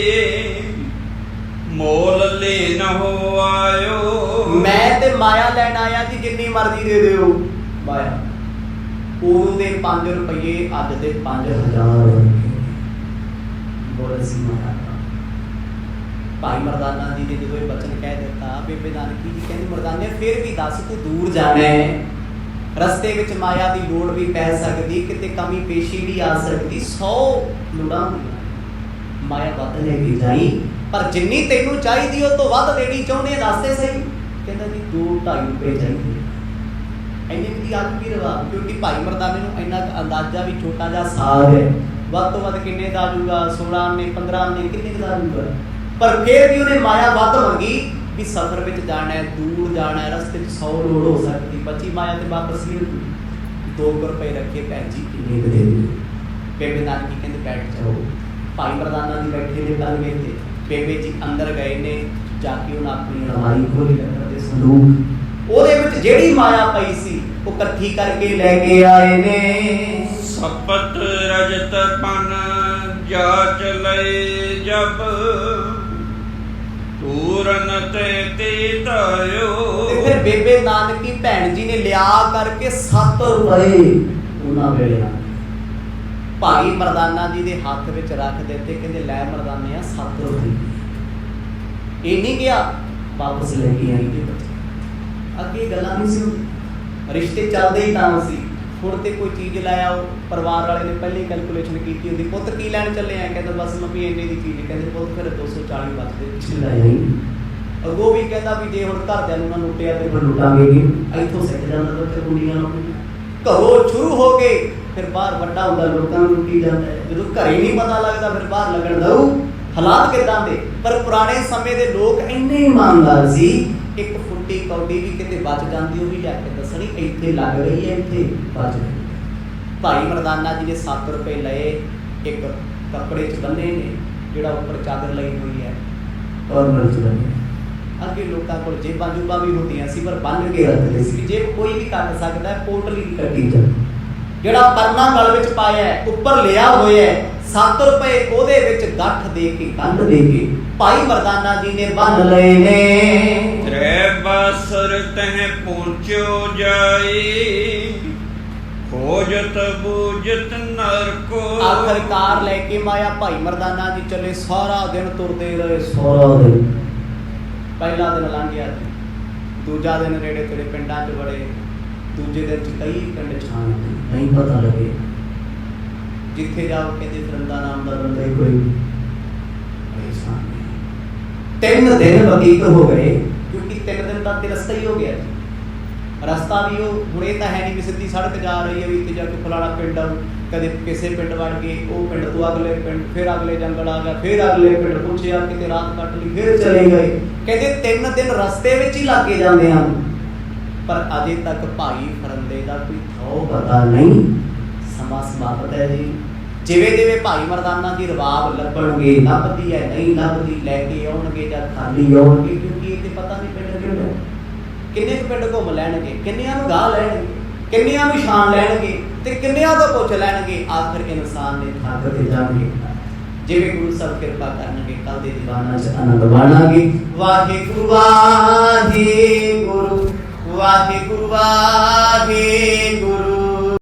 ਮੋਲ ਲੈਨ ਹੋ ਆਇਓ। ਮੈਂ ਤੇ ਮਾਇਆ ਲੈਣ ਆਇਆ ਜੀ, ਜਿੰਨੀ ਮਰਜ਼ੀ ਦੇ ਦਿਓ ਮਾਇਆ। ਉਦੋਂ ਦੇ 5 ਰੁਪਏ, ਅੱਜ ਦੇ 5000 ਬੋਲ ਸੀ ਮਾਇਆ। ਭਾਈ ਮਰਦਾਨਾ ਜੀ ਨੇ ਜਦੋਂ ਇਹ ਬਚਨ ਕਹਿ ਦਿੱਤਾ, ਬੇਬੇ ਨਾਨਕੀ ਜੀ ਕਹਿੰਦੀ ਮਰਦਾਨੇ ਫਿਰ ਵੀ ਦੱਸ ਤੂੰ ਦੂਰ ਜਾਣਾ ਹੈ, ਰਸਤੇ ਵਿੱਚ ਮਾਇਆ ਦੀ ਲੋੜ ਵੀ ਪੈ ਸਕਦੀ, ਕਿਤੇ ਕਮੀ ਪੇਸ਼ੀ ਵੀ ਆ ਸਕਦੀ, 100 ਲੋੜਾਂ ਹੁੰਦੀਆਂ, ਮਾਇਆ ਵੱਧ ਲੈ ਕੇ ਜਾਈ, ਪਰ ਜਿੰਨੀ ਤੈਨੂੰ ਚਾਹੀਦੀ ਉਹ ਤੋਂ ਵੱਧ ਦੇਣੀ ਚਾਹੁੰਦੇ ਦੱਸਦੇ ਸਹੀ। ਕਹਿੰਦਾ ਜੀ 2-2.5 ਰੁਪਏ ਚਾਹੀਦੇ। ਇੰਨੇ ਦੀ ਅੱਜ ਵੀ ਰਵਾ, ਕਿਉਂਕਿ ਭਾਈ ਮਰਦਾਨੇ ਨੂੰ ਇੰਨਾ ਅੰਦਾਜ਼ਾ ਵੀ ਛੋਟਾ ਜਿਹਾ ਸਾਲ ਹੈ, ਵੱਧ ਤੋਂ ਵੱਧ ਕਿੰਨੇ ਦਾ ਆਜੂਗਾ, 16 ਆਨੇ 15 ਆਨੇ ਕਿੰਨੇ ਦਾ ਆਜੂਗਾ, ਪਰ ਫਿਰ ਵੀ ਉਹਨੇ ਮਾਇਆ ਵੱਧ ਮੰਗੀ ਵੀ ਸਫ਼ਰ ਵਿੱਚ ਜਾਣਾ ਹੈ, ਦੂਰ ਜਾਣਾ ਹੈ, ਰਸਤੇ 'ਚ 100 ਲੋੜ ਹੋ ਸਕਦੀ, ਬਚੀ ਮਾਇਆ ਤੇ ਵਾਪਸ ਹੀ 2 ਰੁਪਏ ਰੱਖੇ। ਭੈਣ ਜੀ ਕਿੰਨੇ ਕੁ ਦੇ ਦਿਓ? ਬੇਬੇ ਨਾਨਕੀ ਕਹਿੰਦੇ ਬੈਠ ਜਾਓ। ਭਾਈ ਮਰਦਾਨਾ ਜੀ ਬੈਠੇ ਨੇ ਪਲੰਘ ਤੇ, ਬੇਬੇ ਜੀ ਅੰਦਰ ਗਏ ਨੇ, ਜਾ ਕੇ ਉਹਨਾਂ ਆਪਣੀ ਅਲਮਾਰੀ ਖੋਲੀ, ਲੱਕੜ ਦੇ ਸੰਦੂਕ, ਉਹਦੇ ਵਿੱਚ ਜਿਹੜੀ ਮਾਇਆ ਪਈ ਸੀ ਉਹ ਇਕੱਠੀ ਕਰਕੇ ਲੈ ਕੇ ਆਏ ਨੇ। ਸਪਤ ਰਜਤ ਪਨ ਜਾਚ ਲਏ ਜਬ, ਪੂਰਨ ਤੇ ਤਾਇਓ। ਤੇ ਫਿਰ ਬੇਬੇ ਨਾਨਕੀ ਭੈਣ ਜੀ ਨੇ ਲਿਆ ਕਰਕੇ 7 ਰੁਪਏ ਉਹਨਾਂ ਵੇਲੇ ਭਾਈ ਮਰਦਾਨਾ ਜੀ ਦੇ ਹੱਥ ਵਿੱਚ ਰੱਖ ਦਿੱਤੇ। ਕਹਿੰਦੇ ਲੈ ਮਰਦਾਨੇ ਆ 7 ਰੁਪਏ। ਇਹ ਨਹੀਂ ਗਿਆ ਵਾਪਸ ਲੈ ਕੇ ਆਈ ਜੀ ਬੱਚੇ। ਅੱਗੇ ਗੱਲਾਂ ਨਹੀਂ ਸੀ ਹੁੰਦੀ, ਰਿਸ਼ਤੇ ਚੱਲਦੇ ਹੀ ਤਾਂ ਸੀ। ਹੁਣ ਤੇ ਕੋਈ ਚੀਜ਼ ਲੈ ਆਓ, ਪਰਿਵਾਰ ਵਾਲੇ ਨੇ ਪਹਿਲੇ ਕੈਲਕੂਲੇਸ਼ਨ ਕੀਤੀ ਹੁੰਦੀ, ਪੁੱਤ ਕੀ ਲੈਣ ਚੱਲੇ ਆ? ਕਹਿੰਦਾ ਬਸ ਮੰਮੀ ਇੰਨੇ ਦੀ ਚੀਜ਼। ਕਹਿੰਦੇ ਪੁੱਤ ਫਿਰ 240 ਬਚਦੇ ਪਿੱਛੇ ਲੈ ਆਈ। ਅੱਗੋਂ ਵੀ ਕਹਿੰਦਾ ਵੀ ਜੇ ਹੁਣ ਘਰਦਿਆਂ ਨੂੰ ਨਾ ਲੁੱਟਿਆ ਤੇ ਫਿਰ ਲੁੱਟਾਂਗੇ ਕੀ? ਇੱਥੋਂ ਸਿੱਖ ਜਾਂਦਾ ਤਾਂ ਉੱਥੇ ਕੁੜੀਆਂ ਨੂੰ ਘਰੋਂ ਸ਼ੁਰੂ ਹੋ ਕੇ ਫਿਰ ਬਾਹਰ ਵੱਡਾ ਹੁੰਦਾ ਲੋਕਾਂ ਨੂੰ ਲੁੱਟੀ ਜਾਂਦਾ ਹੈ। ਜਦੋਂ ਘਰੇ ਨਹੀਂ ਪਤਾ ਲੱਗਦਾ ਫਿਰ ਬਾਹਰ ਲੱਗਣ ਦਊ। ਹਾਲਾਤ ਕਿੱਦਾਂ ਦੇ? ਪਰ ਪੁਰਾਣੇ ਸਮੇਂ ਦੇ ਲੋਕ ਇੰਨੇ ਇਮਾਨਦਾਰ ਸੀ, ਇੱਕ ਫੁੱਟੀ ਕੌਡੀ ਵੀ ਕਿਤੇ ਬਚ ਜਾਂਦੀ ਉਹ ਵੀ ਲਿਆ ਕੇ ਦੱਸਣੀ, ਇੱਥੇ ਲੱਗ ਰਹੀ ਹੈ, ਇੱਥੇ ਬਚ ਗਈ। ਭਾਈ ਮਰਦਾਨਾ ਜੀ ਨੇ 7 ਰੁਪਏ ਲਏ, ਇੱਕ ਕੱਪੜੇ 'ਚ ਬੰਨੇ ਨੇ, ਜਿਹੜਾ ਉੱਪਰ ਚਾਦਰ ਲਈ ਹੋਈ ਹੈ, ਔਰ ਮਿਰਚ ਬੰਨੇ। ਅੱਗੇ ਲੋਕਾਂ ਕੋਲ ਜੇਬਾਂ ਜੂਬਾਂ ਵੀ ਹੁੰਦੀਆਂ ਸੀ ਪਰ ਬੰਨ ਕੇ ਰੱਖਦੇ ਸੀ ਕਿ ਜੇਬ ਕੋਈ ਵੀ ਕੱਟ ਸਕਦਾ ਹੈ, ਪੋਟਲੀ ਦੀ ਕੱਟੀ ਜਾਂਦੀ। ਜਿਹੜਾ ਪਰਨਾ ਗਲ ਵਿੱਚ ਪਾਇਆ ਹੈ, ਉੱਪਰ ਲਿਆ ਹੋਇਆ ਹੈ 7 ਰੁਪਏ, ਉਹਦੇ ਵਿੱਚ ਗੱਠ ਦੇ ਕੇ ਕੰਧ ਦੇ ਕੇ ਭਾਈ ਮਰਦਾਨਾ ਜੀ ਨੇ ਬੰਨ ਲਏ ਨੇ। ਤ੍ਰੈ ਬਾਸਰ ਤਹਿ ਪਹੁੰਚਿਓ ਜਾਈ, ਖੋਜਤ ਬੂਜਤ ਨਰ ਕੋ। ਆਖਰਕਾਰ ਲੈ ਕੇ ਮਾਇਆ ਭਾਈ ਮਰਦਾਨਾ ਜੀ ਚੱਲੇ, ਸਾਰਾ ਦਿਨ ਤੁਰਦੇ ਰਹੇ। ਸਾਰਾ ਦਿਨ ਪਹਿਲਾ ਦਿਨ ਲੰਘ ਗਿਆ ਜੀ, ਦੂਜਾ ਦਿਨ ਨੇੜੇ ਤੇੜੇ ਪਿੰਡਾਂ 'ਚ ਵੜੇ, ਦੂਜੇ ਦਿਨ 'ਚ ਕਈ ਪਿੰਡ ਛਾਣ ਨਹੀਂ ਪਤਾ ਲੱਗੇ। ਜਿੱਥੇ ਜਾਓ ਕਹਿੰਦੇ ਫਰੰਦਾ ਨਾਮ ਦਾ ਬੰਦਾ ਬੰਦੇ ਹੀ ਕੋਈ ਪਰੇਸ਼ਾਨ ਨਹੀਂ। 3 ਦਿਨ ਬਤੀਤ ਹੋ ਗਏ, ਕਿਉਂਕਿ 3 ਦਿਨ ਦਾ ਤੇ ਰਸਤਾ ਹੀ ਹੋ ਗਿਆ ਜੀ। ਰਸਤਾ ਵੀ ਉਹ ਹੁਣ ਇਹ ਤਾਂ ਹੈ ਨਹੀਂ ਕਿ ਸਿੱਧੀ ਸੜਕ ਜਾ ਰਹੀ ਹੈ ਵੀ ਇੱਥੇ ਜਾ ਕੇ ਫਲਾਣਾ ਪਿੰਡ ਆਊ, ਕਦੇ ਕਿਸੇ ਪਿੰਡ ਵੜ ਗਏ, ਉਹ ਪਿੰਡ ਤੋਂ ਅਗਲੇ ਪਿੰਡ, ਫਿਰ ਅਗਲੇ ਜੰਗਲ ਆ ਗਿਆ, ਫਿਰ ਅਗਲੇ ਪਿੰਡ ਪੁੱਛਿਆ, ਕਿਤੇ ਰਾਤ ਕੱਟ ਲਈ, ਫਿਰ ਚਲੇ ਗਏ। ਕਹਿੰਦੇ 3 ਦਿਨ ਰਸਤੇ ਵਿੱਚ ਹੀ ਲੱਗੇ ਜਾਂਦੇ ਹਨ, ਪਰ ਅਜੇ ਤੱਕ ਭਾਈ ਫਰੰਦੇ ਦਾ ਕੋਈ ਥਾਂ ਪਤਾ ਨਹੀਂ। ਸਮਾਂ ਸਮਾਪਤ ਹੈ ਜੀ। ਜਿਵੇਂ ਜਿਵੇਂ ਭਾਈ ਮਰਦਾਨਾ ਦੀ ਰਬਾਬ ਲੱਭਣਗੇ, ਲੱਭਦੀ ਹੈ ਨਹੀਂ ਲੱਭਦੀ, ਲੈ ਕੇ ਆਉਣਗੇ ਜਾਂ ਖਾਲੀ ਆਉਣਗੇ, ਕਿਉਂਕਿ ਇਹ ਤੇ ਪਤਾ ਨਹੀਂ ਪਿੰਡ ਕਿਹੜਾ, ਕਿੰਨੇ ਕੁ ਪਿੰਡ ਘੁੰਮ ਲੈਣਗੇ, ਕਿੰਨਿਆਂ ਨੂੰ ਗਾਹ ਲੈਣਗੇ, ਕਿੰਨਿਆਂ ਨੂੰ ਛਾਣ ਲੈਣਗੇ ਤੇ ਕਿੰਨਿਆਂ ਤੋਂ ਪੁੱਛ ਲੈਣਗੇ। ਆਖਰ ਇਨਸਾਨ ਨੇ ਥੱਕ ਤੇ ਜਾਣਗੇ। ਜਿਵੇਂ ਗੁਰੂ ਸਾਹਿਬ ਕਿਰਪਾ ਕਰਨਗੇ, ਕੱਲ ਦੇ ਦੀਵਾਨਾਂ 'ਚ ਆਨੰਦ ਮਾਣਾਂਗੇ। ਵਾਹਿਗੁਰੂ ਵਾਹਿਗੁਰੂ ਵਾਹਿਗੁਰੂ ਵਾਹਿਗੁਰੂ।